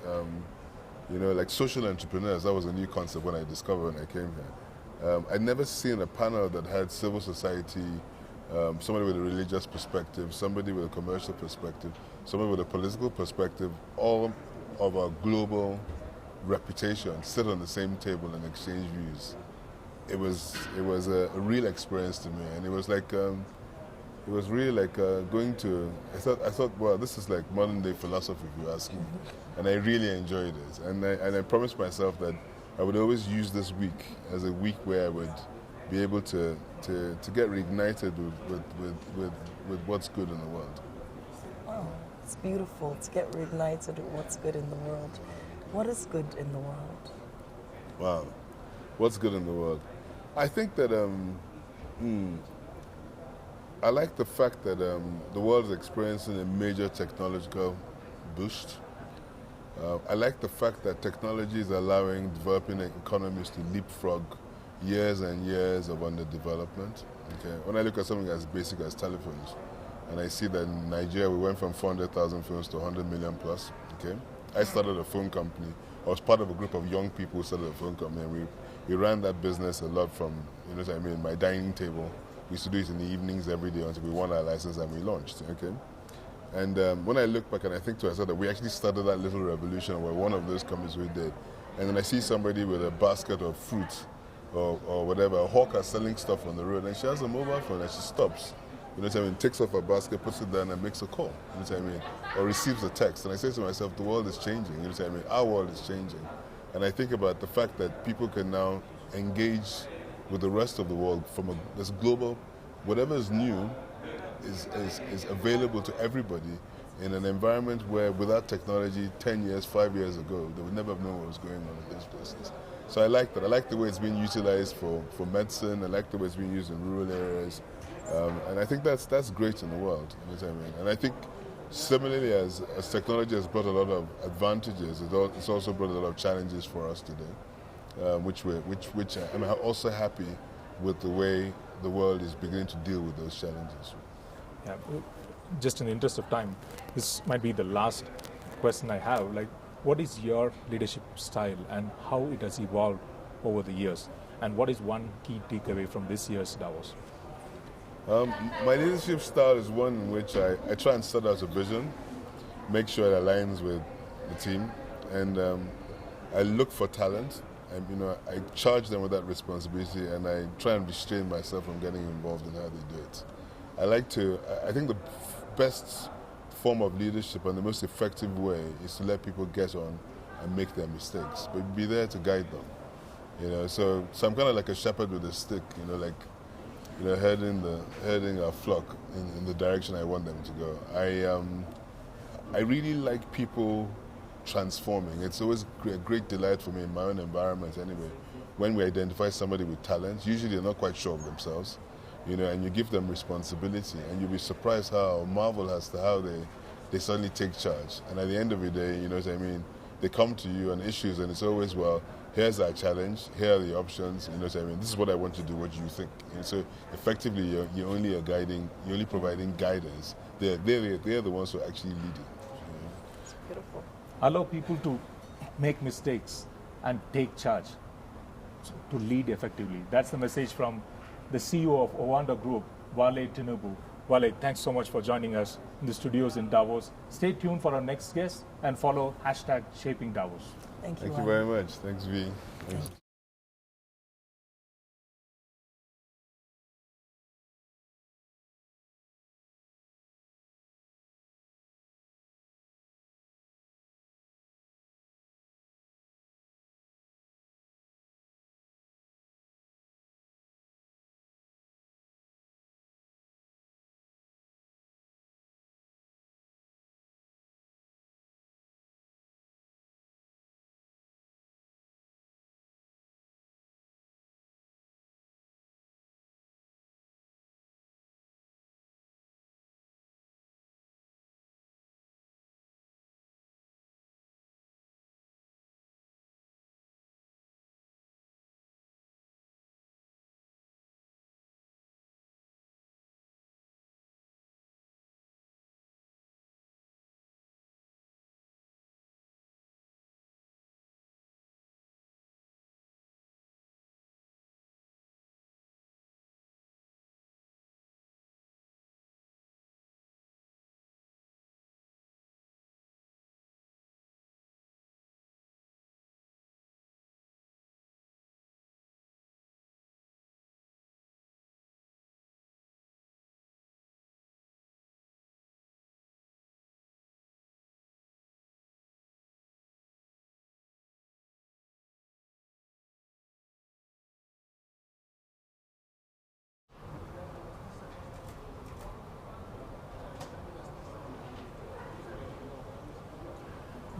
like social entrepreneurs. That was a new concept when I discovered when I came here. I'd never seen a panel that had civil society, somebody with a religious perspective, somebody with a commercial perspective, somebody with a political perspective, all of a global reputation sit on the same table and exchange views. It was a real experience to me, and it was like really like going to. I thought, well, this is like modern day philosophy, if you ask me, and I really enjoyed it. And I promised myself that I would always use this week as a week where I would be able to get reignited with what's good in the world. Wow, it's beautiful to get reignited with what's good in the world. What is good in the world? Wow, what's good in the world? I think that I like the fact that the world is experiencing a major technological boost. I like the fact that technology is allowing developing economies to leapfrog years and years of underdevelopment. Okay? When I look at something as basic as telephones, and I see that in Nigeria we went from 400,000 phones to 100 million plus. Okay? I started a phone company. I was part of a group of young people who started a phone company, and we ran that business a lot from, my dining table. We used to do it in the evenings every day until we won our license and we launched. Okay? And when I look back and I think to myself that we actually started that little revolution where one of those companies we did, and then I see somebody with a basket of fruit or whatever, a hawker selling stuff on the road, and she has a mobile phone and she stops, takes off her basket, puts it down and makes a call, or receives a text. And I say to myself, the world is changing, our world is changing. And I think about the fact that people can now engage with the rest of the world from this global, whatever is new is available to everybody in an environment where without technology 10 years, 5 years ago, they would never have known what was going on in these places. So I like that. I like the way it's being utilized for medicine. I like the way it's being used in rural areas. And I think that's great in the world. And I think similarly as technology has brought a lot of advantages, it's also brought a lot of challenges for us today, which I'm also happy with the way the world is beginning to deal with those challenges. Yeah, just in the interest of time, this might be the last question I have. Like, what is your leadership style and how it has evolved over the years? And what is one key takeaway from this year's Davos? My leadership style is one in which I try and set out a vision, make sure it aligns with the team, and I look for talent. And, I charge them with that responsibility, and I try and restrain myself from getting involved in how they do it. I think the best form of leadership and the most effective way is to let people get on and make their mistakes, but be there to guide them. So I'm kind of like a shepherd with a stick, heading a flock in the direction I want them to go. I really like people transforming. It's always a great delight for me in my own environment anyway, when we identify somebody with talent. Usually they're not quite sure of themselves, you know, and you give them responsibility, and you'll be surprised how marvel as to how they suddenly take charge. And at the end of the day, you know what I mean, they come to you on issues, and it's always, well, here's our challenge, here are the options, you know what I mean, this is what I want to do, what do you think? And so effectively you're only providing guidance. They're the ones who are actually leading. It's beautiful. Allow people to make mistakes and take charge, to lead effectively. That's the message from the CEO of Owanda Group, Wale Tinubu. Wale, thanks so much for joining us in the studios in Davos. Stay tuned for our next guest and follow #ShapingDavos. Thank you. Thank you very much. Thanks, V. Thanks.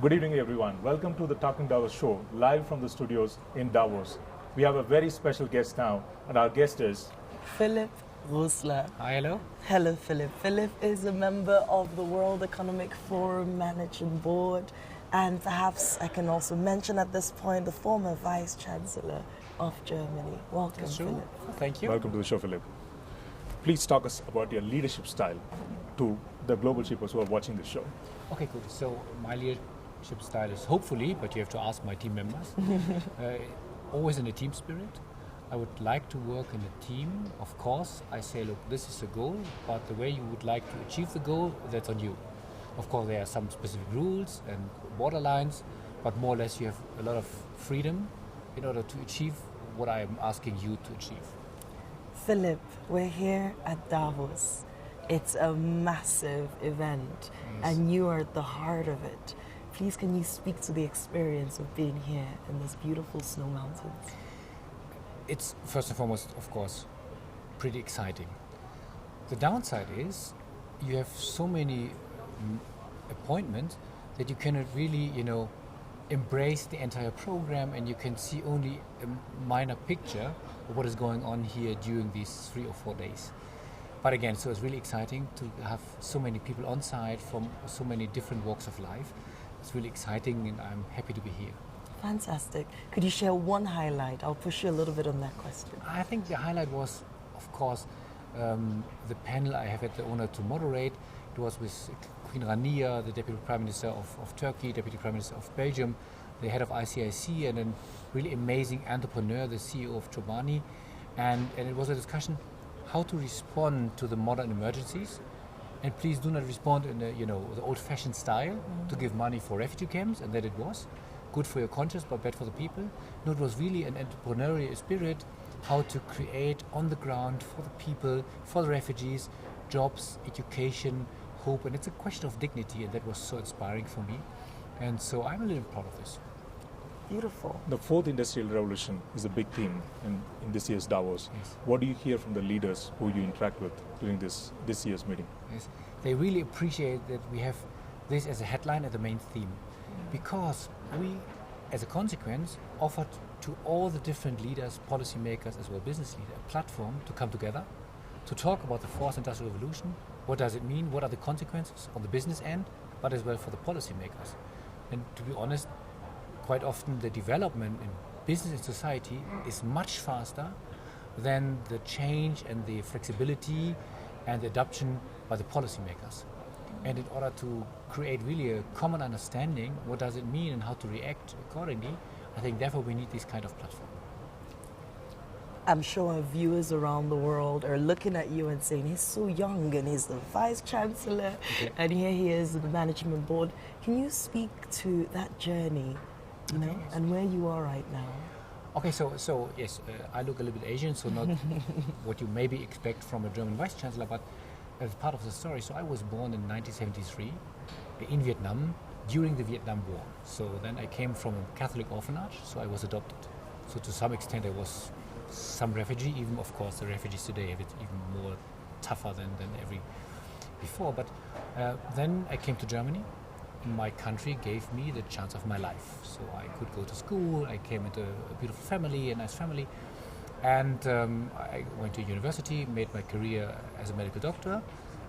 Good evening, everyone. Welcome to the Talking Davos show, live from the studios in Davos. We have a very special guest now, and our guest is Philip Rosler. Hi, hello. Hello, Philip. Philip is a member of the World Economic Forum Managing Board, and perhaps I can also mention at this point the former Vice Chancellor of Germany. Welcome, Philip. Thank you. Welcome to the show, Philip. Please talk us about your leadership style to the global shippers who are watching the show. Okay, good. So my leadership style is hopefully, but you have to ask my team members, always in a team spirit. I would like to work in a team. Of course, I say, look, this is a goal, but the way you would like to achieve the goal, that's on you. Of course, there are some specific rules and borderlines, but more or less you have a lot of freedom in order to achieve what I am asking you to achieve. Philip, we're here at Davos. It's a massive event, and you are at the heart of it. Please, can you speak to the experience of being here in this beautiful snow mountains? It's first and foremost, of course, pretty exciting. The downside is you have so many appointments that you cannot really, embrace the entire program, and you can see only a minor picture of what is going on here during these 3 or 4 days. But again, so it's really exciting to have so many people on site from so many different walks of life. It's really exciting, and I'm happy to be here. Fantastic. Could you share one highlight? I'll push you a little bit on that question. I think the highlight was, of course, the panel I have had the honor to moderate. It was with Queen Rania, the Deputy Prime Minister of Turkey, Deputy Prime Minister of Belgium, the head of ICIC, and a really amazing entrepreneur, the CEO of Chobani. And it was a discussion how to respond to the modern emergencies. And please do not respond in the old-fashioned style to give money for refugee camps, and that it was good for your conscience but bad for the people. No, it was really an entrepreneurial spirit, how to create on the ground for the people, for the refugees, jobs, education, hope, and it's a question of dignity, and that was so inspiring for me. And so I'm a little proud of this. Beautiful. The fourth industrial revolution is a big theme in this year's Davos. Yes. What do you hear from the leaders who you interact with during this year's meeting? Yes. They really appreciate that we have this as a headline and the main theme, because we, as a consequence, offered to all the different leaders, policymakers, as well business leaders, a platform to come together, to talk about the fourth industrial revolution. What does it mean? What are the consequences on the business end, but as well for the policymakers? And to be honest, quite often the development in business and society is much faster than the change and the flexibility and the adoption by the policymakers. And in order to create really a common understanding, what does it mean and how to react accordingly, I think therefore we need this kind of platform. I'm sure our viewers around the world are looking at you and saying, he's so young and he's the Vice Chancellor and here he is in the management board. Can you speak to that journey, and where you are right now? Okay, so yes, I look a little bit Asian, so not what you maybe expect from a German Vice Chancellor, but as part of the story. So I was born in 1973 in Vietnam during the Vietnam War. So then I came from a Catholic orphanage, so I was adopted. So to some extent I was some refugee, even of course the refugees today have it even more tougher than every before. But then I came to Germany. My country gave me the chance of my life. So I could go to school, I came into a beautiful family, a nice family. And I went to university, made my career as a medical doctor,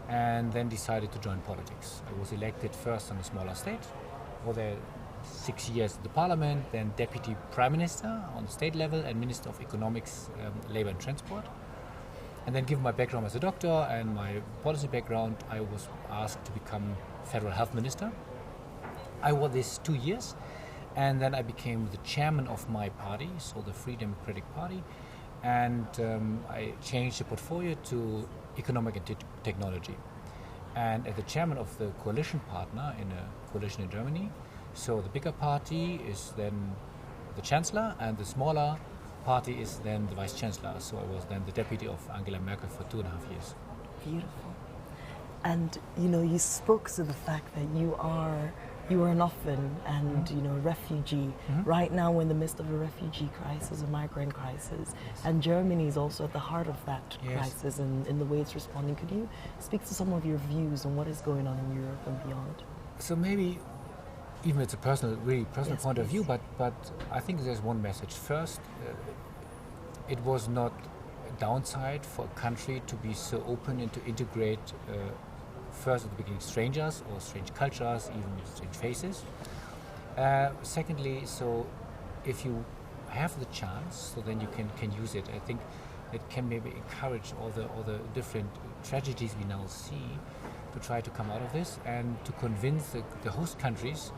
and then decided to join politics. I was elected first on a smaller state, for there 6 years in the parliament, then deputy prime minister on the state level and minister of economics, labor and transport. And then given my background as a doctor and my policy background, I was asked to become federal health minister. I was this 2 years, and then I became the chairman of my party, so the Free Democratic Party, and I changed the portfolio to economic and technology. And as the chairman of the coalition partner in a coalition in Germany, so the bigger party is then the chancellor, and the smaller party is then the vice chancellor. So I was then the deputy of Angela Merkel for 2.5 years. Beautiful. And you spoke to the fact that you are an orphan and a refugee. Right now we're in the midst of a refugee crisis, a migrant crisis, and Germany is also at the heart of that crisis and in the way it's responding. Could you speak to some of your views on what is going on in Europe and beyond? So maybe even it's a really personal point of view, but I think there's one message. First, it was not a downside for a country to be so open and to integrate first at the beginning strangers or strange cultures, even strange faces. Secondly, so if you have the chance, so then you can use it. I think it can maybe encourage all the different tragedies we now see to try to come out of this and to convince the host countries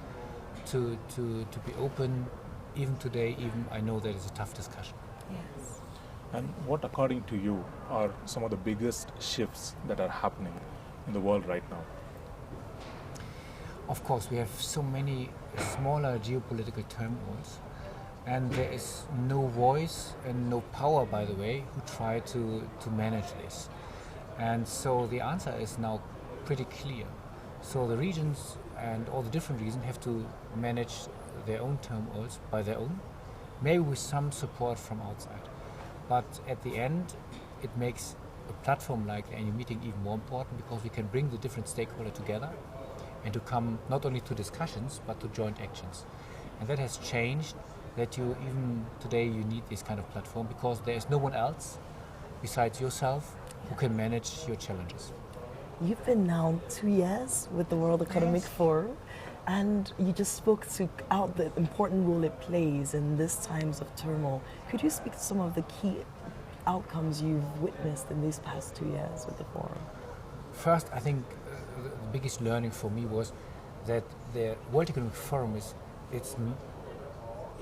to be open. Even today, even I know that it's a tough discussion. Yes. And what, according to you, are some of the biggest shifts that are happening in the world right now? Of course, we have so many smaller geopolitical turmoils, and there is no voice and no power, by the way, who try to manage this. And so the answer is now pretty clear. So the regions and all the different regions have to manage their own turmoils by their own, maybe with some support from outside. But at the end, it makes a platform like the annual meeting even more important, because we can bring the different stakeholders together and to come not only to discussions but to joint actions. And that has changed, that you even today you need this kind of platform, because there is no one else besides yourself who can manage your challenges. You've been now 2 years with the World Economic Forum, and you just spoke out the important role it plays in these times of turmoil. Could you speak to some of the key outcomes you've witnessed in these past 2 years with the forum? First, I think the biggest learning for me was that the World Economic Forum it's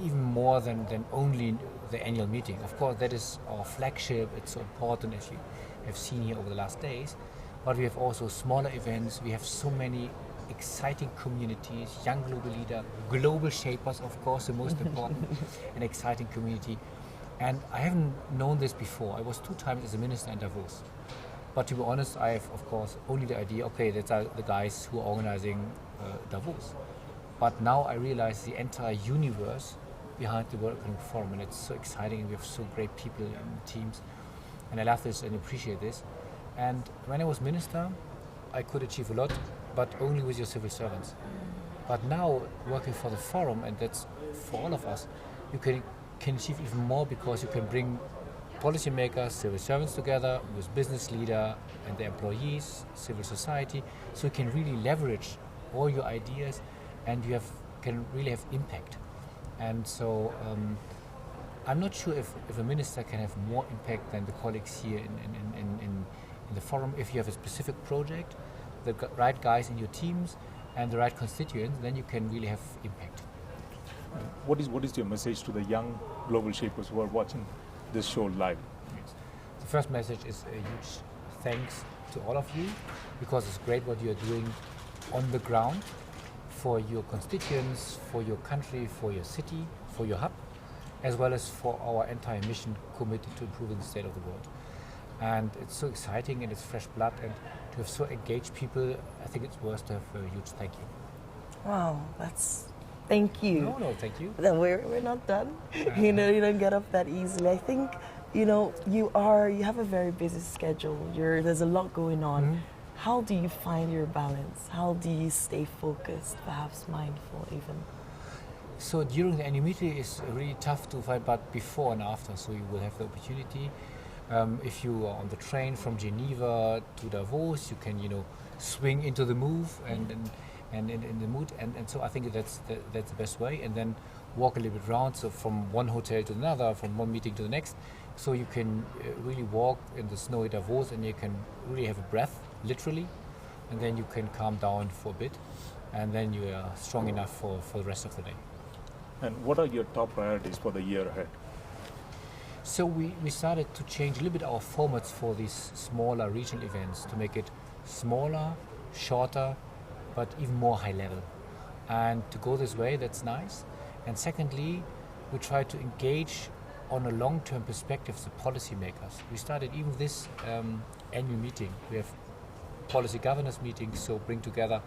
even more than only the annual meeting. Of course, that is our flagship. It's so important, as you have seen here over the last days. But we have also smaller events. We have so many exciting communities, young global leaders, global shapers, of course, the most important, an exciting community. And I haven't known this before. I was 2 times as a minister in Davos. But to be honest, I have, of course, only the idea, okay, that's the guys who are organizing Davos. But now I realize the entire universe behind the World Economic Forum, and it's so exciting, and we have so great people in teams. And I love this and appreciate this. And when I was minister, I could achieve a lot, but only with your civil servants. But now, working for the forum, and that's for all of us, you can achieve even more, because you can bring policymakers, civil servants together with business leader and the employees, civil society, so you can really leverage all your ideas and you can really have impact. And so I'm not sure if a minister can have more impact than the colleagues here in the forum. If you have a specific project, the right guys in your teams and the right constituents, then you can really have impact. What is your message to the young global shapers who are watching this show live? The first message is a huge thanks to all of you, because it's great what you are doing on the ground for your constituents, for your country, for your city, for your hub, as well as for our entire mission committed to improving the state of the world. And it's so exciting and it's fresh blood, and to have so engaged people, I think it's worth to have a huge thank you. Wow, thank you. No, thank you. We're not done. You don't get up that easily. I think, you have a very busy schedule. There's a lot going on. Mm-hmm. How do you find your balance? How do you stay focused, perhaps mindful even? So during the annual meeting is really tough to find, but before and after, so you will have the opportunity. If you are on the train from Geneva to Davos, you can, swing into the move and in the mood, and so I think that's the best way, and then walk a little bit around, so from one hotel to another, from one meeting to the next, so you can really walk in the snowy Davos, and you can really have a breath, literally, and then you can calm down for a bit, and then you are strong enough for the rest of the day. And what are your top priorities for the year ahead? So we started to change a little bit our formats for these smaller regional events to make it smaller, shorter, but even more high level. And to go this way, that's nice. And secondly, we try to engage on a long-term perspective the policymakers. We started even this annual meeting. We have policy governance meetings, so bring together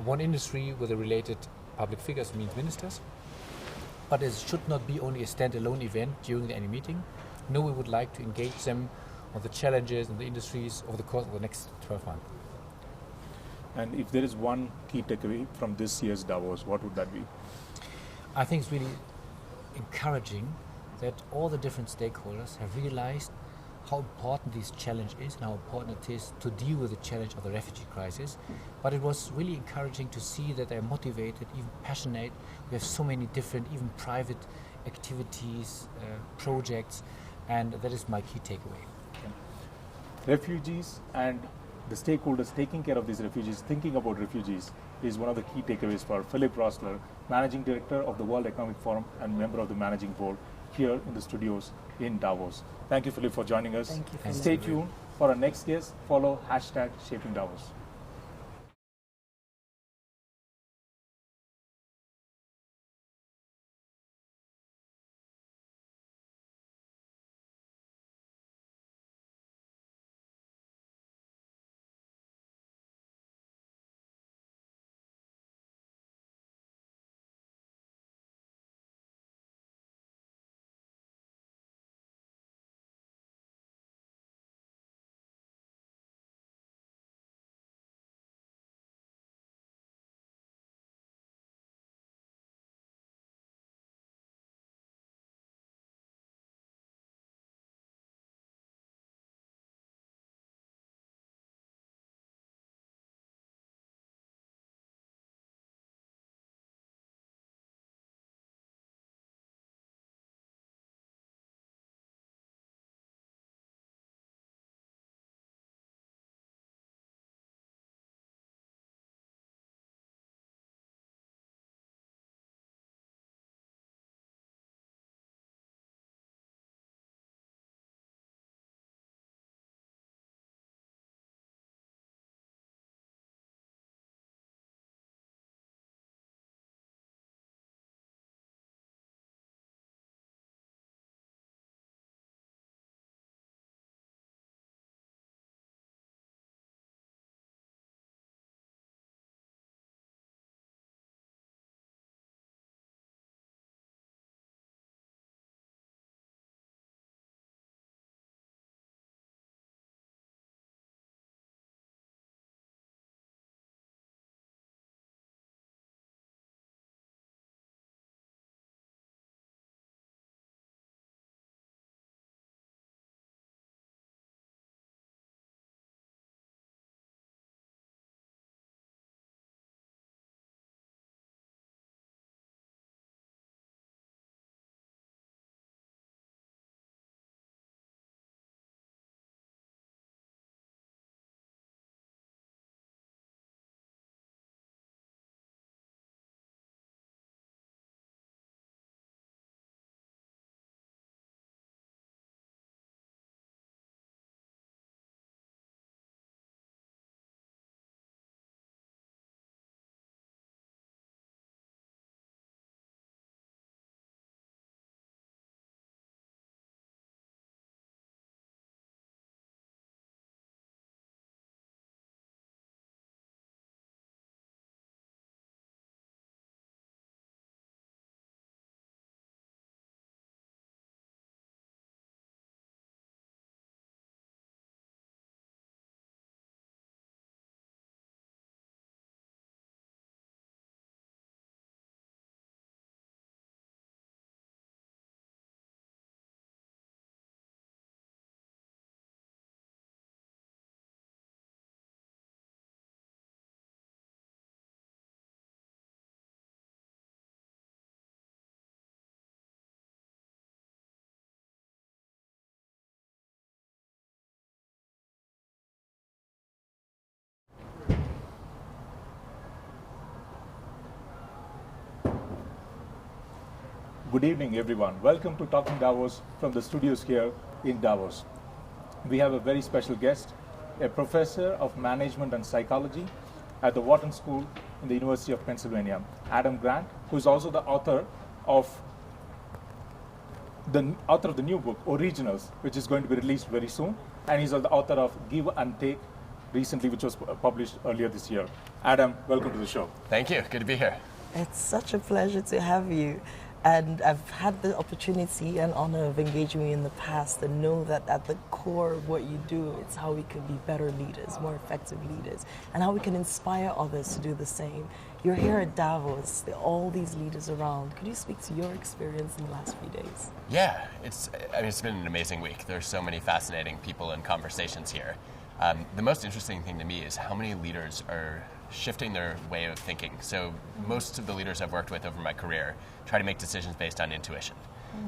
one industry with the related public figures, means ministers. But it should not be only a standalone event during the annual meeting. No, we would like to engage them on the challenges and the industries over the course of the next 12 months. And if there is one key takeaway from this year's Davos, what would that be? I think it's really encouraging that all the different stakeholders have realized how important this challenge is and how important it is to deal with the challenge of the refugee crisis. But it was really encouraging to see that they're motivated, even passionate. We have so many different, even private activities, projects, and that is my key takeaway. Okay. Refugees and the stakeholders taking care of these refugees, thinking about refugees, is one of the key takeaways for Philip Rossler, Managing Director of the World Economic Forum and member of the Managing Board here in the studios in Davos. Thank you, Philip, for joining us. Thank you, Philip. Stay tuned for our next guest. Follow #ShapingDavos. Good evening, everyone. Welcome to Talking Davos from the studios here in Davos. We have a very special guest, a professor of management and psychology at the Wharton School in the University of Pennsylvania, Adam Grant, who is also the author of the new book, Originals, which is going to be released very soon. And he's the author of Give and Take, recently, which was published earlier this year. Adam, welcome to the show. Thank you. Good to be here. It's such a pleasure to have you. And I've had the opportunity and honor of engaging with you in the past and know that at the core of what you do, it's how we can be better leaders, more effective leaders, and how we can inspire others to do the same. You're here at Davos, there are all these leaders around. Could you speak to your experience in the last few days? Yeah, it's been an amazing week. There's so many fascinating people and conversations here. The most interesting thing to me is how many leaders are shifting their way of thinking. So most of the leaders I've worked with over my career try to make decisions based on intuition.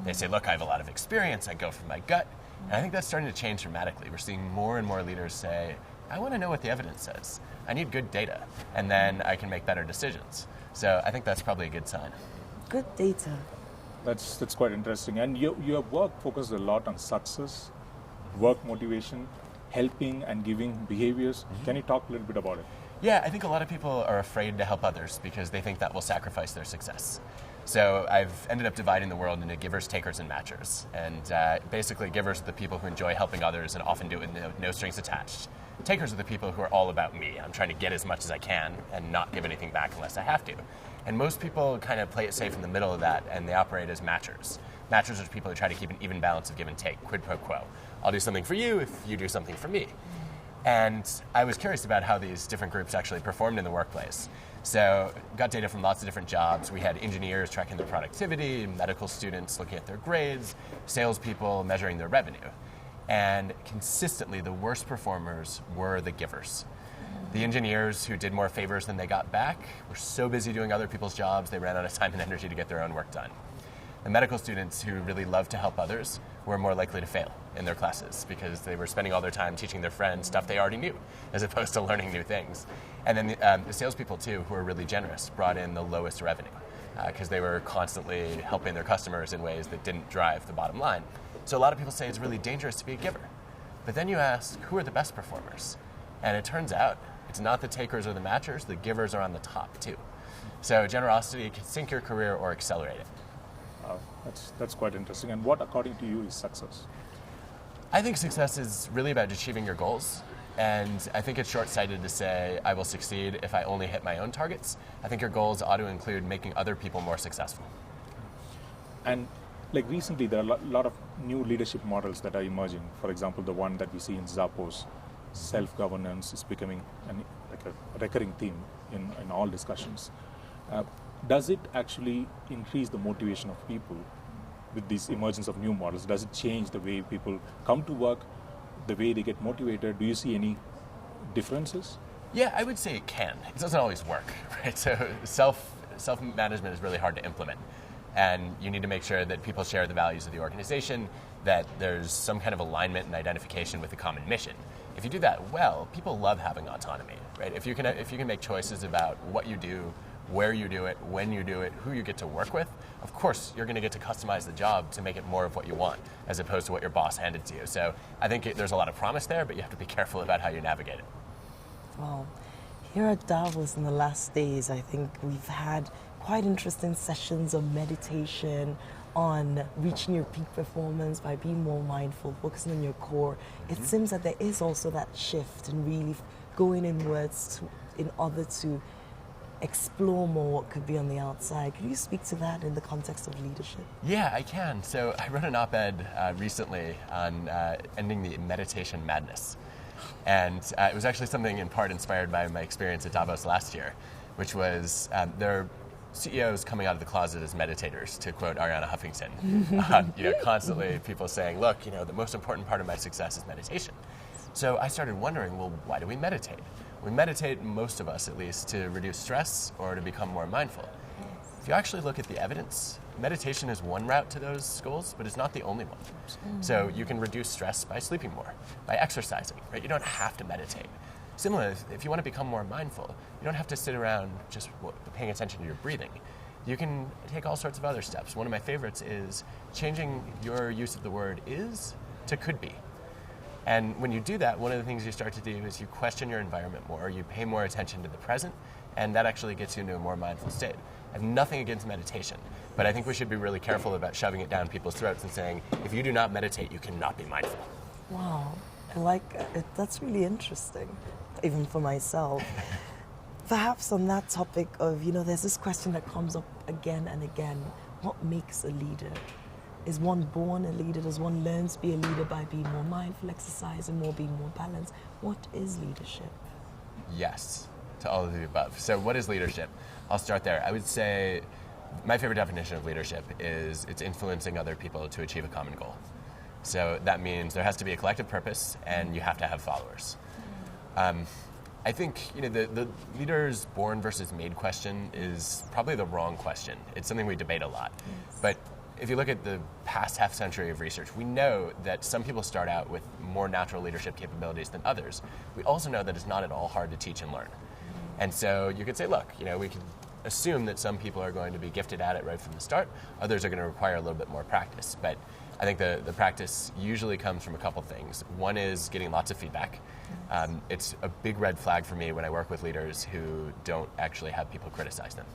They say, look, I have a lot of experience, I go from my gut. And I think that's starting to change dramatically. We're seeing more and more leaders say, I want to know what the evidence says. I need good data, and then I can make better decisions. So I think that's probably a good sign. Good data. That's quite interesting. And your work focuses a lot on success, work motivation, helping and giving behaviors. Can you talk a little bit about it? Yeah, I think a lot of people are afraid to help others because they think that will sacrifice their success. So I've ended up dividing the world into givers, takers, and matchers. And basically, givers are the people who enjoy helping others and often do it with no strings attached. Takers are the people who are all about me. I'm trying to get as much as I can and not give anything back unless I have to. And most people kind of play it safe in the middle of that, and they operate as matchers. Matchers are people who try to keep an even balance of give and take, quid pro quo. I'll do something for you if you do something for me. And I was curious about how these different groups actually performed in the workplace. So got data from lots of different jobs. We had engineers tracking their productivity, medical students looking at their grades, salespeople measuring their revenue. And consistently, the worst performers were the givers. The engineers who did more favors than they got back were so busy doing other people's jobs, they ran out of time and energy to get their own work done. The medical students who really loved to help others were more likely to fail in their classes because they were spending all their time teaching their friends stuff they already knew as opposed to learning new things. And then the salespeople, too, who were really generous, brought in the lowest revenue because they were constantly helping their customers in ways that didn't drive the bottom line. So a lot of people say it's really dangerous to be a giver. But then you ask, who are the best performers? And it turns out it's not the takers or the matchers, the givers are on the top, too. So generosity can sink your career or accelerate it. That's quite interesting. And what, according to you, is success? I think success is really about achieving your goals. And I think it's short-sighted to say, I will succeed if I only hit my own targets. I think your goals ought to include making other people more successful. And like recently, there are a lot of new leadership models that are emerging. For example, the one that we see in Zappos, self-governance is becoming a recurring theme in all discussions. Does it actually increase the motivation of people with this emergence of new models? Does it change the way people come to work, the way they get motivated? Do you see any differences? Yeah, I would say it can. It doesn't always work, right? So self-management is really hard to implement. And you need to make sure that people share the values of the organization, that there's some kind of alignment and identification with the common mission. If you do that well, people love having autonomy, right? If you can make choices about what you do, where you do it, when you do it, who you get to work with, of course you're going to get to customize the job to make it more of what you want as opposed to what your boss handed to you. So I think there's a lot of promise there, but you have to be careful about how you navigate it. Well, here at Davos in the last days, I think we've had quite interesting sessions of meditation on reaching your peak performance by being more mindful, focusing on your core. It seems that there is also that shift in really going inwards in order to explore more what could be on the outside. Could you speak to that in the context of leadership? Yeah, I can. So I wrote an op-ed recently on ending the meditation madness. And it was actually something in part inspired by my experience at Davos last year, which was there are CEOs coming out of the closet as meditators, to quote Arianna Huffington. Constantly people saying, look, the most important part of my success is meditation. So I started wondering, well, why do we meditate? We meditate, most of us at least, to reduce stress or to become more mindful. If you actually look at the evidence, meditation is one route to those goals, but it's not the only one. So you can reduce stress by sleeping more, by exercising, right? You don't have to meditate. Similarly, if you want to become more mindful, you don't have to sit around just paying attention to your breathing. you can take all sorts of other steps. One of my favorites is changing your use of the word is to could be. And when you do that, one of the things you start to do is you question your environment more, you pay more attention to the present, and that actually gets you into a more mindful state. I have nothing against meditation, but I think we should be really careful about shoving it down people's throats and saying, if you do not meditate, you cannot be mindful. Wow, I like it. That's really interesting, even for myself. Perhaps on that topic of, there's this question that comes up again and again. What makes a leader? Is one born a leader? Does one learn to be a leader by being more mindful, exercising more, being more balanced? What is leadership? Yes, to all of the above. So what is leadership? I'll start there. I would say my favorite definition of leadership is it's influencing other people to achieve a common goal. So that means there has to be a collective purpose and you have to have followers. I think the leaders born versus made question is probably the wrong question. It's something we debate a lot. Yes. But if you look at the past half century of research, we know that some people start out with more natural leadership capabilities than others. We also know that it's not at all hard to teach and learn. And so you could say, look, we can assume that some people are going to be gifted at it right from the start. Others are going to require a little bit more practice. But I think the practice usually comes from a couple things. One is getting lots of feedback. It's a big red flag for me when I work with leaders who don't actually have people criticize them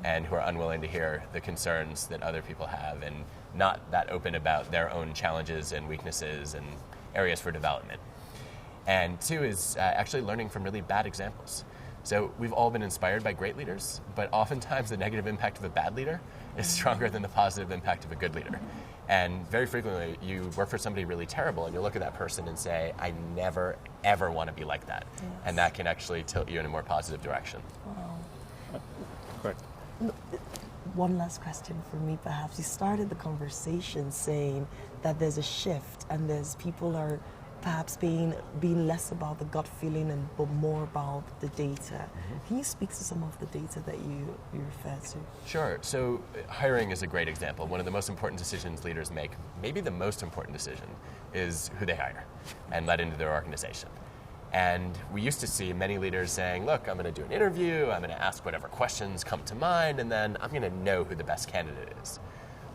and who are unwilling to hear the concerns that other people have and not that open about their own challenges and weaknesses and areas for development. And two is actually learning from really bad examples. So we've all been inspired by great leaders, but oftentimes the negative impact of a bad leader is stronger than the positive impact of a good leader. And very frequently, you work for somebody really terrible, and you look at that person and say, I never, ever want to be like that. Yes. And that can actually tilt you in a more positive direction. Wow. Correct. One last question for me, perhaps. You started the conversation saying that there's a shift, and there's people are perhaps being less about the gut feeling but more about the data. Mm-hmm. Can you speak to some of the data that you refer to? Sure. So hiring is a great example. One of the most important decisions leaders make, maybe the most important decision, is who they hire and let into their organization. And we used to see many leaders saying, look, I'm going to do an interview, I'm going to ask whatever questions come to mind, and then I'm going to know who the best candidate is.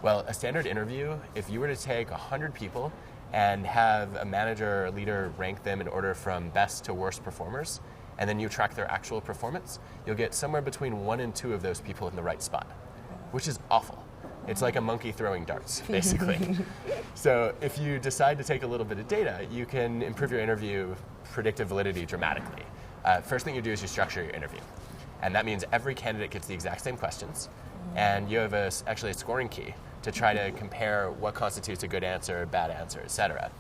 Well, a standard interview, if you were to take 100 people and have a manager or leader rank them in order from best to worst performers, and then you track their actual performance, you'll get somewhere between 1 and 2 of those people in the right spot, which is awful. It's like a monkey throwing darts, basically. So if you decide to take a little bit of data, you can improve your interview predictive validity dramatically. First thing you do is you structure your interview. And that means every candidate gets the exact same questions, and you have actually a scoring key to try to compare what constitutes a good answer, a bad answer, etc.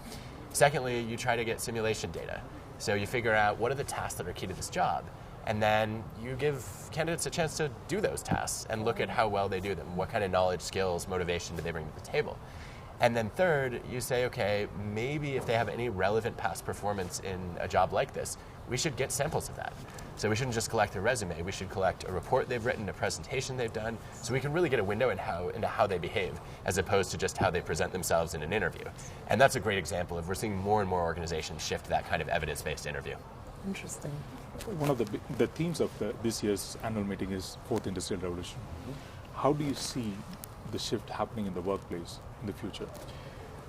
Secondly, you try to get simulation data. So you figure out what are the tasks that are key to this job, and then you give candidates a chance to do those tasks and look at how well they do them, what kind of knowledge, skills, motivation do they bring to the table. And then third, you say, okay, maybe if they have any relevant past performance in a job like this, we should get samples of that. So we shouldn't just collect their resume, we should collect a report they've written, a presentation they've done, so we can really get a window into how they behave, as opposed to just how they present themselves in an interview. And that's a great example of we're seeing more and more organizations shift to that kind of evidence-based interview. Interesting. One of the themes of this year's annual meeting is Fourth Industrial Revolution. How do you see the shift happening in the workplace in the future?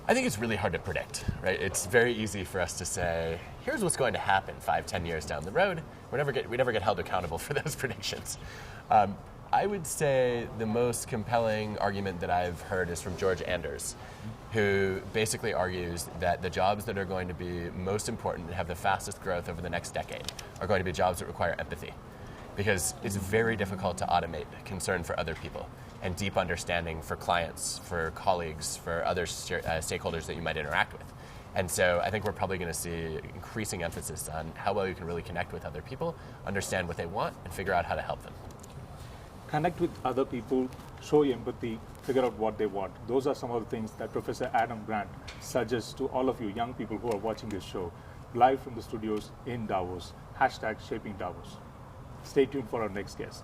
I think it's really hard to predict, right? It's very easy for us to say, here's what's going to happen 5-10 years down the road. We never get held accountable for those predictions. I would say the most compelling argument that I've heard is from George Anders, who basically argues that the jobs that are going to be most important and have the fastest growth over the next decade are going to be jobs that require empathy. Because it's very difficult to automate concern for other people and deep understanding for clients, for colleagues, for other stakeholders that you might interact with. And so I think we're probably going to see increasing emphasis on how well you can really connect with other people, understand what they want, and figure out how to help them. Connect with other people, show empathy, figure out what they want. Those are some of the things that Professor Adam Grant suggests to all of you young people who are watching this show, live from the studios in Davos, #ShapingDavos. Stay tuned for our next guest.